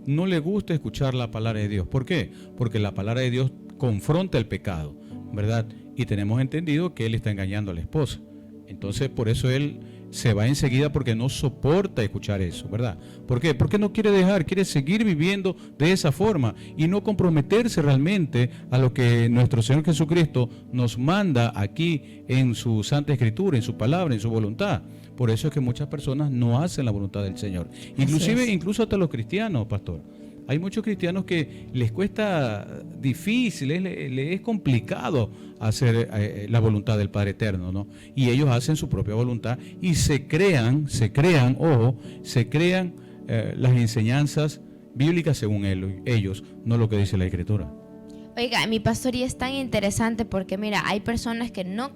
No le gusta escuchar la palabra de Dios. ¿Por qué? Porque la palabra de Dios confronta el pecado, ¿verdad? Y tenemos entendido que él está engañando a la esposa. Entonces, por eso él se va enseguida porque no soporta escuchar eso, ¿verdad? ¿Por qué? Porque no quiere dejar, quiere seguir viviendo de esa forma y no comprometerse realmente a lo que nuestro Señor Jesucristo nos manda aquí en su Santa Escritura, en su palabra, en su voluntad. Por eso es que muchas personas no hacen la voluntad del Señor. Incluso hasta los cristianos, pastor. Hay muchos cristianos que les cuesta difícil, les es complicado hacer la voluntad del Padre Eterno, ¿no? Y ellos hacen su propia voluntad y se crean las enseñanzas bíblicas según ellos, no lo que dice la Escritura. Oiga, mi pastor, y es tan interesante porque mira, hay personas que no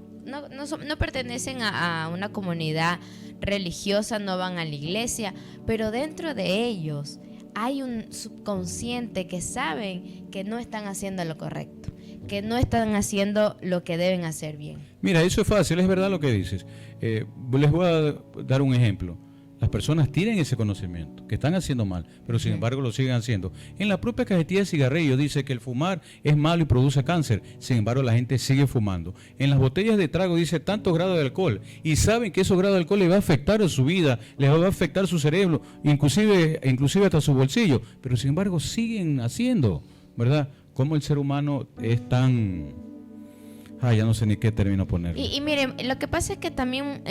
pertenecen a una comunidad religiosa, no van a la iglesia, pero dentro de ellos hay un subconsciente que saben que no están haciendo lo correcto, que no están haciendo lo que deben hacer bien. Mira, eso es fácil, es verdad lo que dices. Les voy a dar un ejemplo. Las personas tienen ese conocimiento, que están haciendo mal, pero sin embargo lo siguen haciendo. En la propia cajetilla de cigarrillos dice que el fumar es malo y produce cáncer, sin embargo la gente sigue fumando. En las botellas de trago dice tantos grados de alcohol, y saben que esos grados de alcohol les va a afectar a su vida, les va a afectar su cerebro, inclusive hasta su bolsillo, pero sin embargo siguen haciendo, ¿verdad? Cómo el ser humano es tan... ya no sé ni qué término poner. Y miren, lo que pasa es que también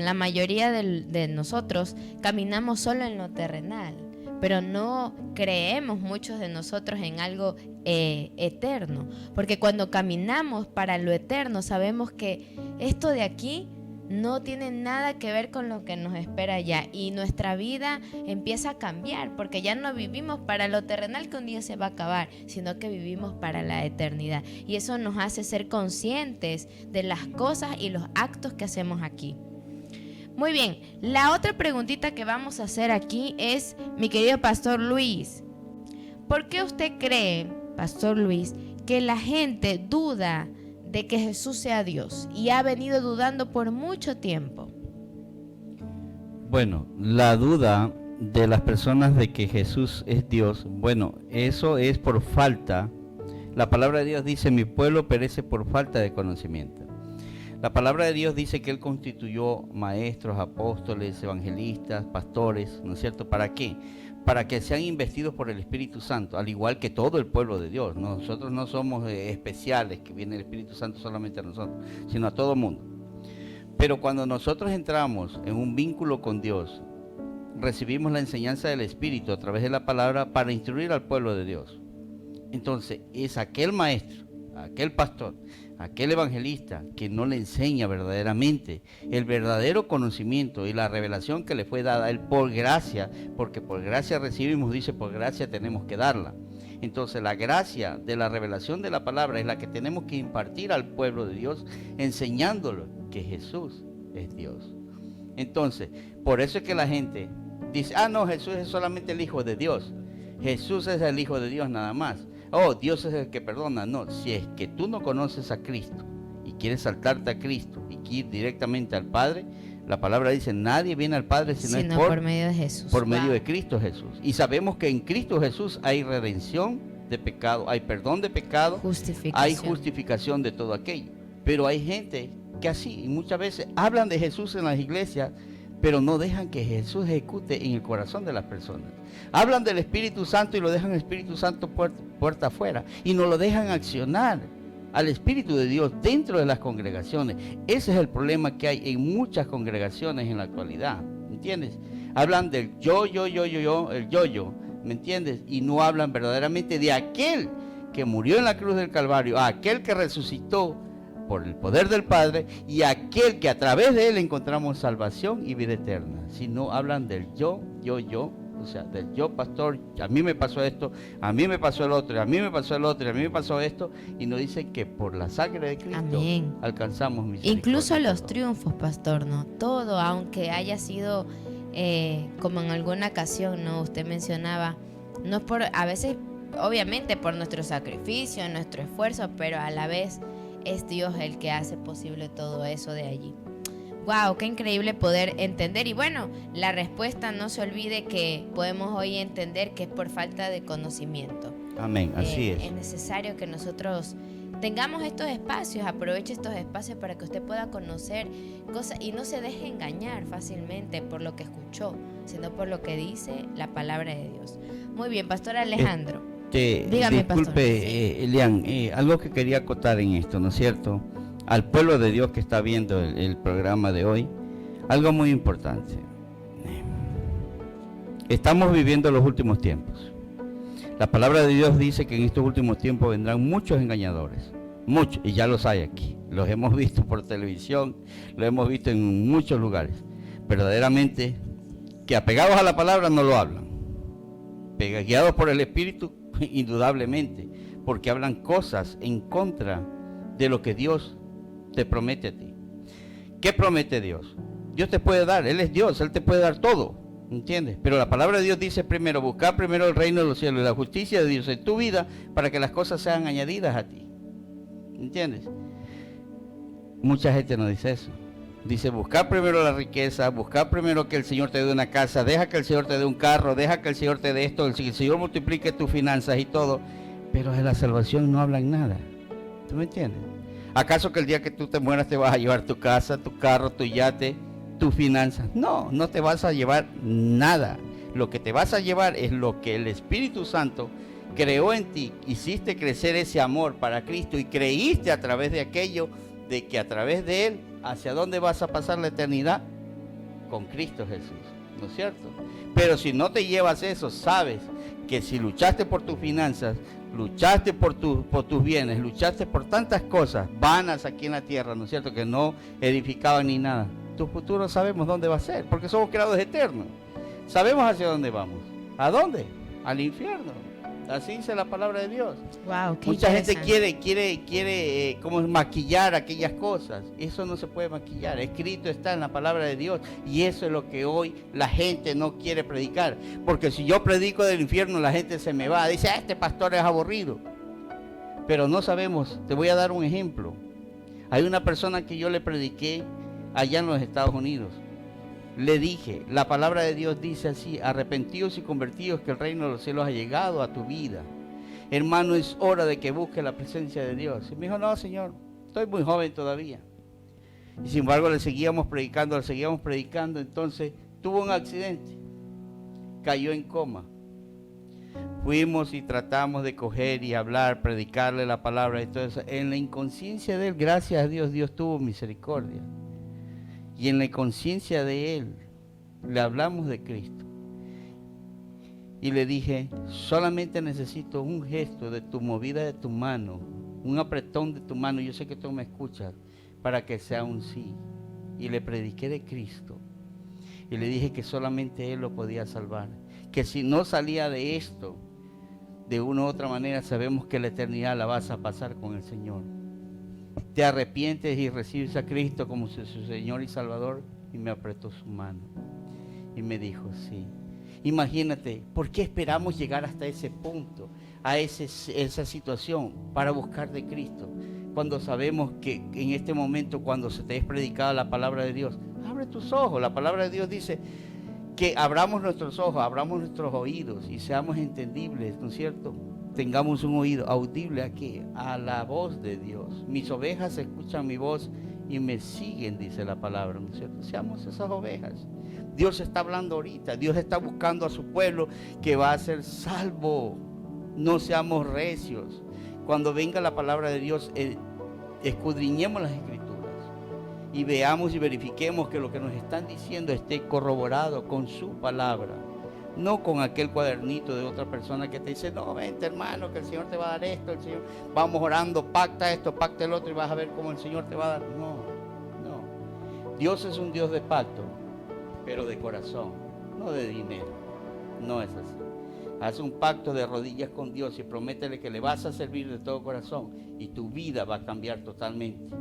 la mayoría de nosotros caminamos solo en lo terrenal, pero no creemos muchos de nosotros en algo eterno, porque cuando caminamos para lo eterno sabemos que esto de aquí no tiene nada que ver con lo que nos espera allá, y nuestra vida empieza a cambiar, porque ya no vivimos para lo terrenal que un día se va a acabar, sino que vivimos para la eternidad, y eso nos hace ser conscientes de las cosas y los actos que hacemos aquí. Muy bien, la otra preguntita que vamos a hacer aquí es, mi querido Pastor Luis, ¿por qué usted cree, Pastor Luis, que la gente duda de que Jesús sea Dios y ha venido dudando por mucho tiempo? Bueno, la duda de las personas de que Jesús es Dios, bueno, eso es por falta. La palabra de Dios dice, mi pueblo perece por falta de conocimiento. La palabra de Dios dice que Él constituyó maestros, apóstoles, evangelistas, pastores, ¿no es cierto? ¿Para qué? Para que sean investidos por el Espíritu Santo, al igual que todo el pueblo de Dios. Nosotros no somos especiales, que viene el Espíritu Santo solamente a nosotros, sino a todo el mundo. Pero cuando nosotros entramos en un vínculo con Dios, recibimos la enseñanza del Espíritu a través de la palabra para instruir al pueblo de Dios. Entonces, es aquel maestro, aquel pastor, aquel evangelista que no le enseña verdaderamente el verdadero conocimiento y la revelación que le fue dada a él por gracia, porque por gracia recibimos, dice, por gracia tenemos que darla. Entonces la gracia de la revelación de la palabra es la que tenemos que impartir al pueblo de Dios, enseñándolo que Jesús es Dios. Entonces, por eso es que la gente dice, no, Jesús es solamente el Hijo de Dios. Jesús es el Hijo de Dios nada más. Dios es el que perdona. No, si es que tú no conoces a Cristo y quieres saltarte a Cristo y ir directamente al Padre, la palabra dice, nadie viene al Padre sino por medio de Jesús. Por medio de Cristo Jesús. Y sabemos que en Cristo Jesús hay redención de pecado, hay perdón de pecado, hay justificación de todo aquello. Pero hay gente que así, y muchas veces hablan de Jesús en las iglesias, pero no dejan que Jesús ejecute en el corazón de las personas. Hablan del Espíritu Santo y lo dejan el Espíritu Santo puerta afuera, y no lo dejan accionar al Espíritu de Dios dentro de las congregaciones. Ese es el problema que hay en muchas congregaciones en la actualidad, ¿entiendes? Hablan del yo, el yo, ¿me entiendes? Y no hablan verdaderamente de aquel que murió en la cruz del Calvario, aquel que resucitó por el poder del Padre, y aquel que a través de él encontramos salvación y vida eterna. Si no hablan del yo, o sea, del yo pastor, a mí me pasó esto, a mí me pasó el otro, a mí me pasó el otro, a mí me pasó esto, y nos dice que por la sangre de Cristo Amén. Alcanzamos misericordia. Incluso los triunfos, pastor, ¿no? Todo, aunque haya sido como en alguna ocasión, ¿no? Usted mencionaba, no es por, a veces, obviamente por nuestro sacrificio, nuestro esfuerzo, pero a la vez es Dios el que hace posible todo eso de allí. Wow, qué increíble poder entender. Y bueno, la respuesta, no se olvide que podemos hoy entender que es por falta de conocimiento. Amén, así es. Es necesario que nosotros tengamos estos espacios, aproveche estos espacios para que usted pueda conocer cosas y no se deje engañar fácilmente por lo que escuchó, sino por lo que dice la palabra de Dios. Muy bien, Pastor Alejandro. Dígame, disculpe, Elian, algo que quería acotar en esto, ¿no es cierto? Al pueblo de Dios que está viendo el programa de hoy, algo muy importante. Estamos viviendo los últimos tiempos. La palabra de Dios dice que en estos últimos tiempos vendrán muchos engañadores, muchos, y ya los hay aquí. Los hemos visto por televisión, los hemos visto en muchos lugares. Verdaderamente, que apegados a la palabra no lo hablan. Guiados por el Espíritu, indudablemente, porque hablan cosas en contra de lo que Dios te promete a ti. ¿Qué promete Dios? Dios te puede dar, Él es Dios, Él te puede dar todo, ¿Entiendes? Pero la palabra de Dios dice primero, buscar primero el reino de los cielos y la justicia de Dios en tu vida para que las cosas sean añadidas a ti. ¿Entiendes? Mucha gente no dice eso. Dice, buscar primero la riqueza, buscar primero que el Señor te dé una casa, deja que el Señor te dé un carro, deja que el Señor te dé esto, que el Señor multiplique tus finanzas y todo. Pero de la salvación no hablan nada. ¿Tú me entiendes? ¿Acaso que el día que tú te mueras te vas a llevar tu casa, tu carro, tu yate, tus finanzas? No, no te vas a llevar nada. Lo que te vas a llevar es lo que el Espíritu Santo creó en ti. Hiciste crecer ese amor para Cristo y creíste a través de aquello, de que a través de Él, ¿hacia dónde vas a pasar la eternidad? Con Cristo Jesús, ¿no es cierto? Pero si no te llevas eso, sabes que si luchaste por tus finanzas, luchaste por tus bienes, luchaste por tantas cosas vanas aquí en la tierra, ¿no es cierto? Que no edificaban ni nada. Tu futuro sabemos dónde va a ser, porque somos creados eternos. Sabemos hacia dónde vamos. ¿A dónde? Al infierno. Así dice la palabra de Dios. Wow, qué Mucha gente interesante. quiere como maquillar aquellas cosas. Eso no se puede maquillar. Escrito está en la palabra de Dios. Y eso es lo que hoy la gente no quiere predicar. Porque si yo predico del infierno, la gente se me va. Dice, este pastor es aburrido. Pero no sabemos. Te voy a dar un ejemplo. Hay una persona que yo le prediqué allá en los Estados Unidos. Le dije, la palabra de Dios dice así, arrepentidos y convertidos que el reino de los cielos ha llegado a tu vida. Hermano, es hora de que busque la presencia de Dios. Y me dijo, no, Señor, estoy muy joven todavía. Y sin embargo le seguíamos predicando, entonces tuvo un accidente, cayó en coma. Fuimos y tratamos de coger y hablar, predicarle la palabra y todo eso. En la inconsciencia de él, gracias a Dios, Dios tuvo misericordia. Y en la conciencia de él, le hablamos de Cristo. Y le dije, solamente necesito un gesto de tu movida de tu mano, un apretón de tu mano, yo sé que tú me escuchas, para que sea un sí. Y le prediqué de Cristo. Y le dije que solamente Él lo podía salvar. Que si no salía de esto, de una u otra manera, sabemos que la eternidad la vas a pasar con el Señor. Te arrepientes y recibes a Cristo como su Señor y Salvador. Y me apretó su mano y me dijo, sí. Imagínate, ¿por qué esperamos llegar hasta ese punto, a esa situación para buscar de Cristo? Cuando sabemos que en este momento, cuando se te es predicada la palabra de Dios, abre tus ojos. La palabra de Dios dice que abramos nuestros ojos, abramos nuestros oídos y seamos entendibles, ¿no es cierto? Tengamos un oído audible aquí, a la voz de Dios. Mis ovejas escuchan mi voz y me siguen, dice la palabra, ¿no es cierto? Seamos esas ovejas. Dios está hablando ahorita, Dios está buscando a su pueblo que va a ser salvo. No seamos recios. Cuando venga la palabra de Dios, escudriñemos las Escrituras y veamos y verifiquemos que lo que nos están diciendo esté corroborado con su palabra. No con aquel cuadernito de otra persona que te dice, no, vente hermano, que el Señor te va a dar esto, el Señor, vamos orando, pacta esto, pacta el otro y vas a ver cómo el Señor te va a dar. No, no. Dios es un Dios de pacto, pero de corazón, no de dinero. No es así. Haz un pacto de rodillas con Dios y prométele que le vas a servir de todo corazón y tu vida va a cambiar totalmente,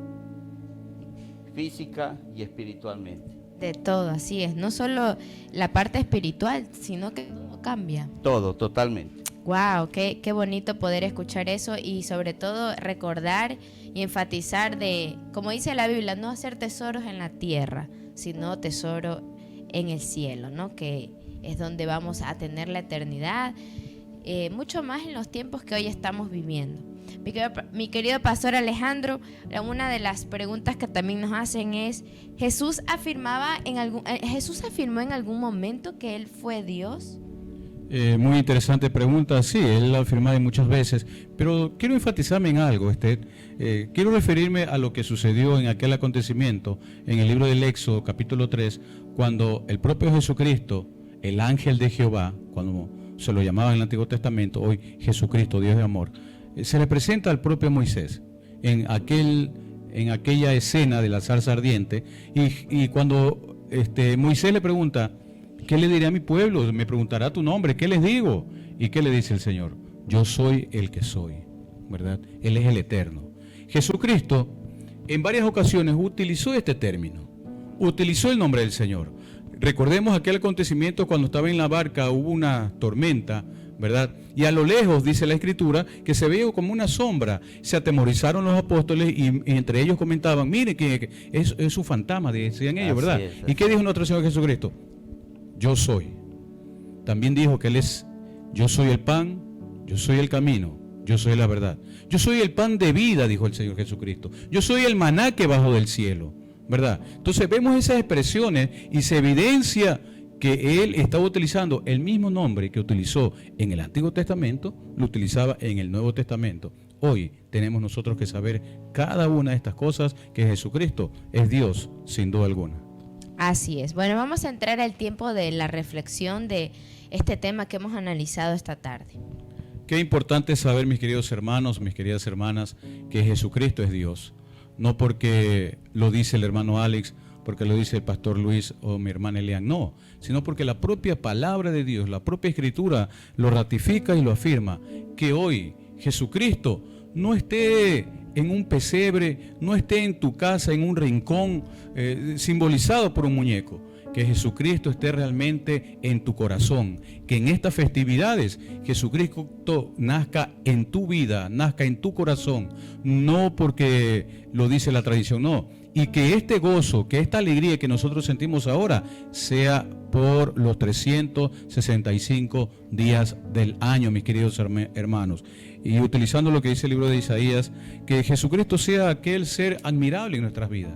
física y espiritualmente. De todo, así es. No solo la parte espiritual, sino que todo cambia. Todo, totalmente. Wow, qué bonito poder escuchar eso y sobre todo recordar y enfatizar de, como dice la Biblia, no hacer tesoros en la tierra, sino tesoro en el cielo, ¿no? Que es donde vamos a tener la eternidad, mucho más en los tiempos que hoy estamos viviendo. Mi querido pastor Alejandro, una de las preguntas que también nos hacen es, ¿Jesús afirmó en algún momento que Él fue Dios? Muy interesante pregunta. Sí, él lo ha afirmado muchas veces, pero quiero enfatizarme en algo. Quiero referirme a lo que sucedió en aquel acontecimiento en el libro del Éxodo, capítulo 3, cuando el propio Jesucristo, el ángel de Jehová, cuando se lo llamaba en el Antiguo Testamento, hoy Jesucristo, Dios de amor, se le presenta al propio Moisés en aquella escena de la zarza ardiente, y cuando Moisés le pregunta, ¿qué le diré a mi pueblo? Me preguntará tu nombre, ¿qué les digo? ¿Y qué le dice el Señor? Yo soy el que soy, ¿verdad? Él es el eterno. Jesucristo en varias ocasiones utilizó este término, utilizó el nombre del Señor. recordemos aquel acontecimiento cuando estaba en la barca, hubo una tormenta, ¿verdad? Y a lo lejos, dice la Escritura, que se veía como una sombra. Se atemorizaron los apóstoles y entre ellos comentaban, mire que es su fantasma, decían ellos, ¿verdad? ¿Y qué dijo nuestro Señor Jesucristo? Yo soy. También dijo que Él es, yo soy el pan, yo soy el camino, yo soy la verdad. Yo soy el pan de vida, dijo el Señor Jesucristo. Yo soy el maná que bajó del cielo, ¿verdad? Entonces vemos esas expresiones y se evidencia que Él estaba utilizando el mismo nombre que utilizó en el Antiguo Testamento, lo utilizaba en el Nuevo Testamento. Hoy tenemos nosotros que saber cada una de estas cosas, que Jesucristo es Dios, sin duda alguna. Así es. Bueno, vamos a entrar al tiempo de la reflexión de este tema que hemos analizado esta tarde. Qué importante es saber, mis queridos hermanos, mis queridas hermanas, que Jesucristo es Dios. No porque lo dice el hermano Alex, porque lo dice el pastor Luis o mi hermana Elian, no, sino porque la propia palabra de Dios, la propia Escritura lo ratifica y lo afirma, que hoy Jesucristo no esté en un pesebre, no esté en tu casa, en un rincón simbolizado por un muñeco, que Jesucristo esté realmente en tu corazón, que en estas festividades Jesucristo nazca en tu vida, nazca en tu corazón, no porque lo dice la tradición, no, y que este gozo, que esta alegría que nosotros sentimos ahora sea por los 365 días del año, mis queridos hermanos. Y utilizando lo que dice el libro de Isaías, que Jesucristo sea aquel ser admirable en nuestras vidas,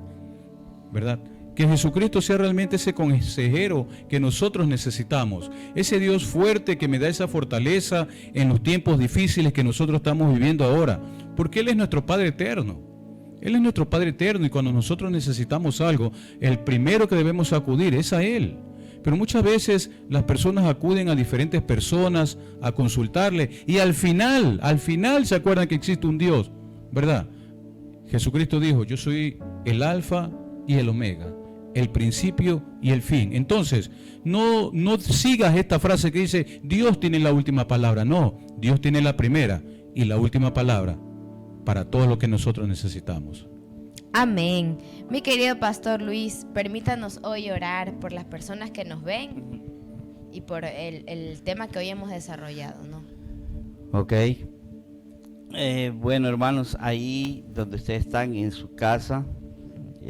¿verdad? Que Jesucristo sea realmente ese consejero que nosotros necesitamos, ese Dios fuerte que me da esa fortaleza en los tiempos difíciles que nosotros estamos viviendo ahora, porque Él es nuestro Padre eterno. Él es nuestro Padre eterno y cuando nosotros necesitamos algo, el primero que debemos acudir es a Él. Pero muchas veces las personas acuden a diferentes personas a consultarle y al final se acuerdan que existe un Dios, ¿verdad? Jesucristo dijo, yo soy el alfa y el omega, el principio y el fin. Entonces, no sigas esta frase que dice, Dios tiene la última palabra. No, Dios tiene la primera y la última palabra para todo lo que nosotros necesitamos. Amén. Mi querido pastor Luis, permítanos hoy orar por las personas que nos ven y por el tema que hoy hemos desarrollado, ¿no? Ok. Bueno, hermanos, ahí donde ustedes están en su casa,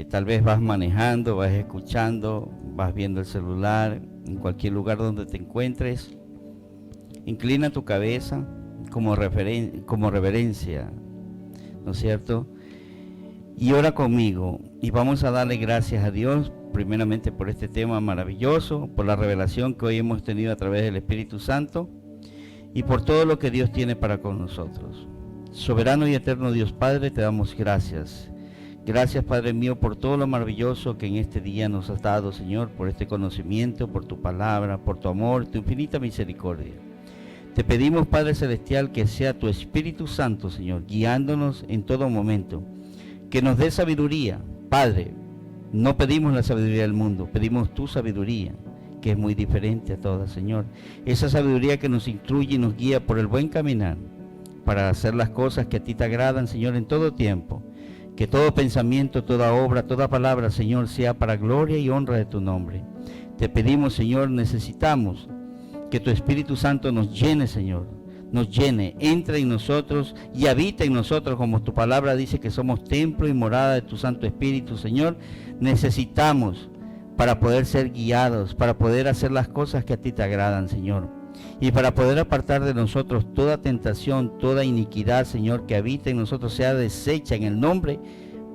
tal vez vas manejando, vas escuchando, vas viendo el celular, en cualquier lugar donde te encuentres, inclina tu cabeza como reverencia, ¿no es cierto? Y ora conmigo y vamos a darle gracias a Dios primeramente por este tema maravilloso, por la revelación que hoy hemos tenido a través del Espíritu Santo y por todo lo que Dios tiene para con nosotros. Soberano y eterno Dios Padre, te damos gracias. Gracias, Padre mío, por todo lo maravilloso que en este día nos has dado, Señor, por este conocimiento, por tu palabra, por tu amor, tu infinita misericordia. Te pedimos, Padre Celestial, que sea tu Espíritu Santo, Señor, guiándonos en todo momento, que nos dé sabiduría. Padre, no pedimos la sabiduría del mundo, pedimos tu sabiduría, que es muy diferente a todas, Señor. Esa sabiduría que nos instruye y nos guía por el buen caminar, para hacer las cosas que a ti te agradan, Señor, en todo tiempo. Que todo pensamiento, toda obra, toda palabra, Señor, sea para gloria y honra de tu nombre. Te pedimos, Señor, necesitamos que tu Espíritu Santo nos llene, Señor, nos llene, entre en nosotros y habita en nosotros, como tu palabra dice que somos templo y morada de tu Santo Espíritu, Señor. Necesitamos para poder ser guiados, para poder hacer las cosas que a ti te agradan, Señor. Y para poder apartar de nosotros toda tentación, toda iniquidad, Señor, que habita en nosotros, sea deshecha en el nombre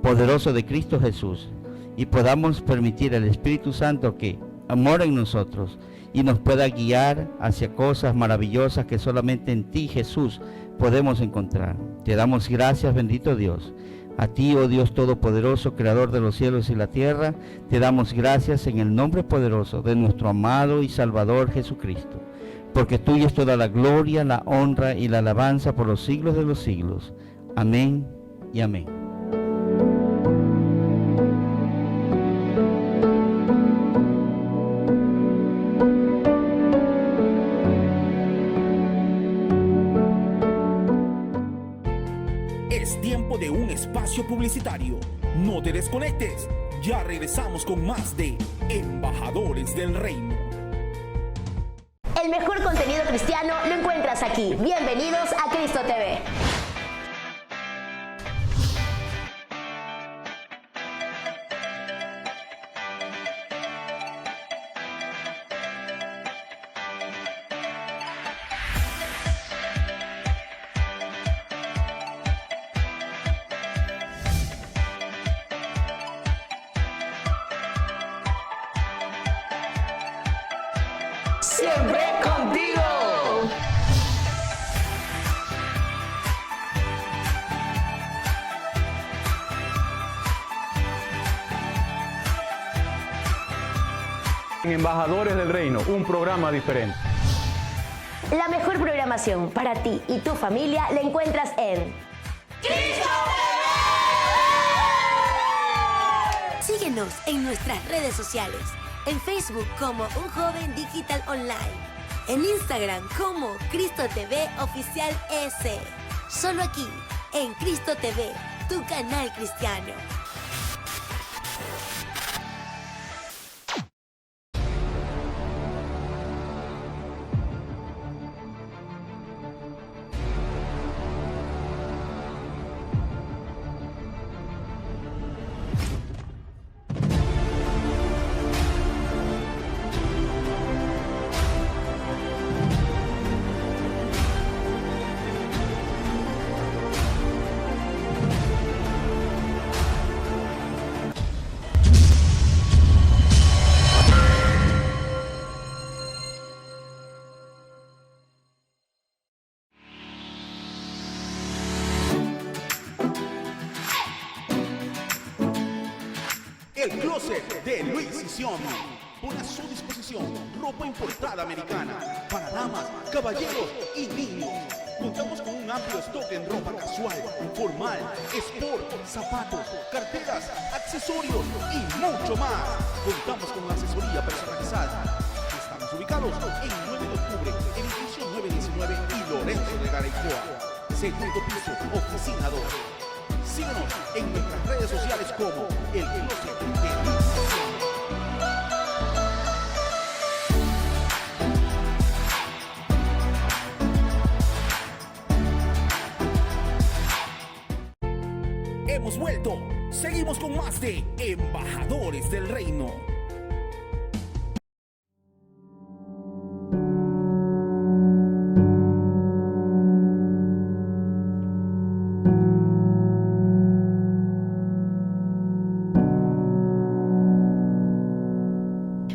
poderoso de Cristo Jesús. Y podamos permitir al Espíritu Santo que mora en nosotros y nos pueda guiar hacia cosas maravillosas que solamente en ti, Jesús, podemos encontrar. Te damos gracias, bendito Dios. A ti, oh Dios Todopoderoso, Creador de los cielos y la tierra, te damos gracias en el nombre poderoso de nuestro amado y Salvador Jesucristo. Porque tuya es toda la gloria, la honra y la alabanza por los siglos de los siglos. Amén y amén. Es tiempo de un espacio publicitario. No te desconectes. Ya regresamos con más de Embajadores del Reino. El mejor contenido cristiano lo encuentras aquí. Bienvenidos a Cristo TV. Siempre contigo. Embajadores del Reino, un programa diferente. La mejor programación para ti y tu familia la encuentras en Cristo TV. Síguenos en nuestras redes sociales. En Facebook como Un Joven Digital Online. En Instagram como Cristo TV Oficial S. Solo aquí, en Cristo TV, tu canal cristiano. El closet de Luis y Xiaomi pone a su disposición ropa importada americana para damas, caballeros y niños. Contamos con un amplio stock en ropa casual, formal, sport, zapatos, carteras, accesorios y mucho más. Contamos con asesoría personalizada. Estamos ubicados en 9 de octubre, edificio 919 y Lorenzo de Garaycoa. Segundo piso, oficina 2. Síguenos en nuestras redes sociales como El Closet de Luis. Hemos vuelto. Seguimos con más de Embajadores del Reino.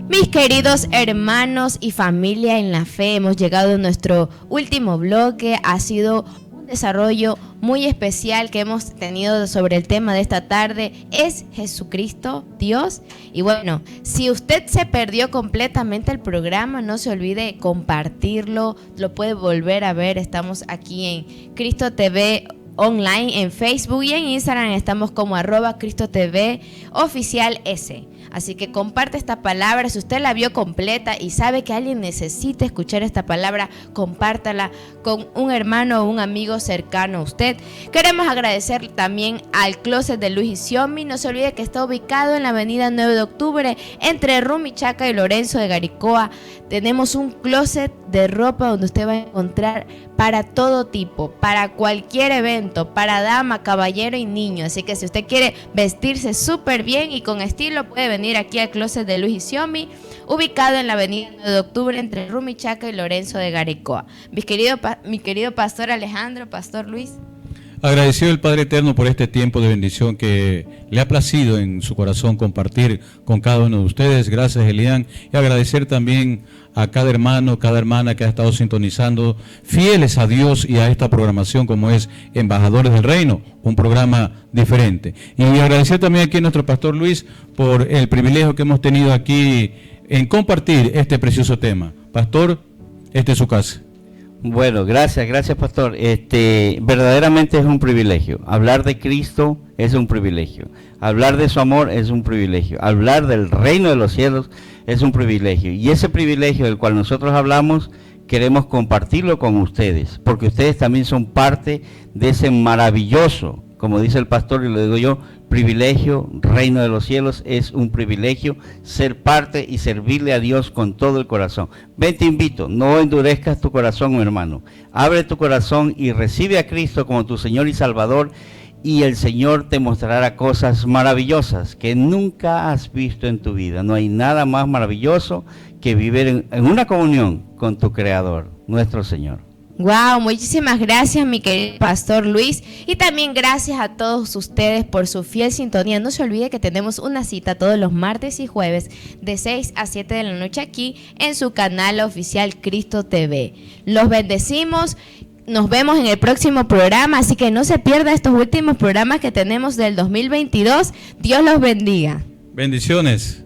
Mis queridos hermanos y familia en la fe, hemos llegado a nuestro último bloque. Ha sido un desarrollo muy especial que hemos tenido sobre el tema de esta tarde. ¿Es Jesucristo Dios? Y bueno, si usted se perdió completamente el programa, no se olvide compartirlo. Lo puede volver a ver. Estamos aquí en Cristo TV Online, en Facebook y en Instagram estamos como @Cristo TV Oficial S. Así que comparte esta palabra. Si usted la vio completa y sabe que alguien necesita escuchar esta palabra, compártala con un hermano o un amigo cercano a usted. Queremos agradecer también al Closet de Luis y Xiaomi. No se olvide que está ubicado en la avenida 9 de octubre entre Rumichaca y Lorenzo de Garaycoa. Tenemos un closet de ropa donde usted va a encontrar para todo tipo, para cualquier evento, para dama, caballero y niño. Así que si usted quiere vestirse súper bien y con estilo, puede venir aquí al Closet de Luis y Xiaomi, ubicado en la avenida 9 de octubre entre Rumichaca y Lorenzo de Garaycoa. Mi querido pastor Alejandro, pastor Luis. Agradecido el Padre Eterno por este tiempo de bendición que le ha placido en su corazón compartir con cada uno de ustedes. Gracias, Elian. Y agradecer también a cada hermano, cada hermana que ha estado sintonizando, fieles a Dios y a esta programación como es Embajadores del Reino, un programa diferente. Y agradecer también aquí a nuestro pastor Luis por el privilegio que hemos tenido aquí en compartir este precioso tema. Pastor, esta es su casa. Bueno, gracias pastor. Verdaderamente es un privilegio. Hablar de Cristo es un privilegio. Hablar de su amor es un privilegio. Hablar del reino de los cielos es un privilegio. Y ese privilegio del cual nosotros hablamos, queremos compartirlo con ustedes, porque ustedes también son parte de ese maravilloso como dice el pastor y lo digo yo, privilegio, reino de los cielos, es un privilegio ser parte y servirle a Dios con todo el corazón. Ven, te invito, no endurezcas tu corazón, mi hermano. Abre tu corazón y recibe a Cristo como tu Señor y Salvador, y el Señor te mostrará cosas maravillosas que nunca has visto en tu vida. No hay nada más maravilloso que vivir en una comunión con tu Creador, nuestro Señor. Wow, muchísimas gracias, mi querido Pastor Luis, y también gracias a todos ustedes por su fiel sintonía. No se olvide que tenemos una cita todos los martes y jueves de 6 a 7 de la noche aquí en su canal oficial Cristo TV. Los bendecimos. Nos vemos en el próximo programa, así que no se pierda estos últimos programas que tenemos del 2022. Dios los bendiga. Bendiciones.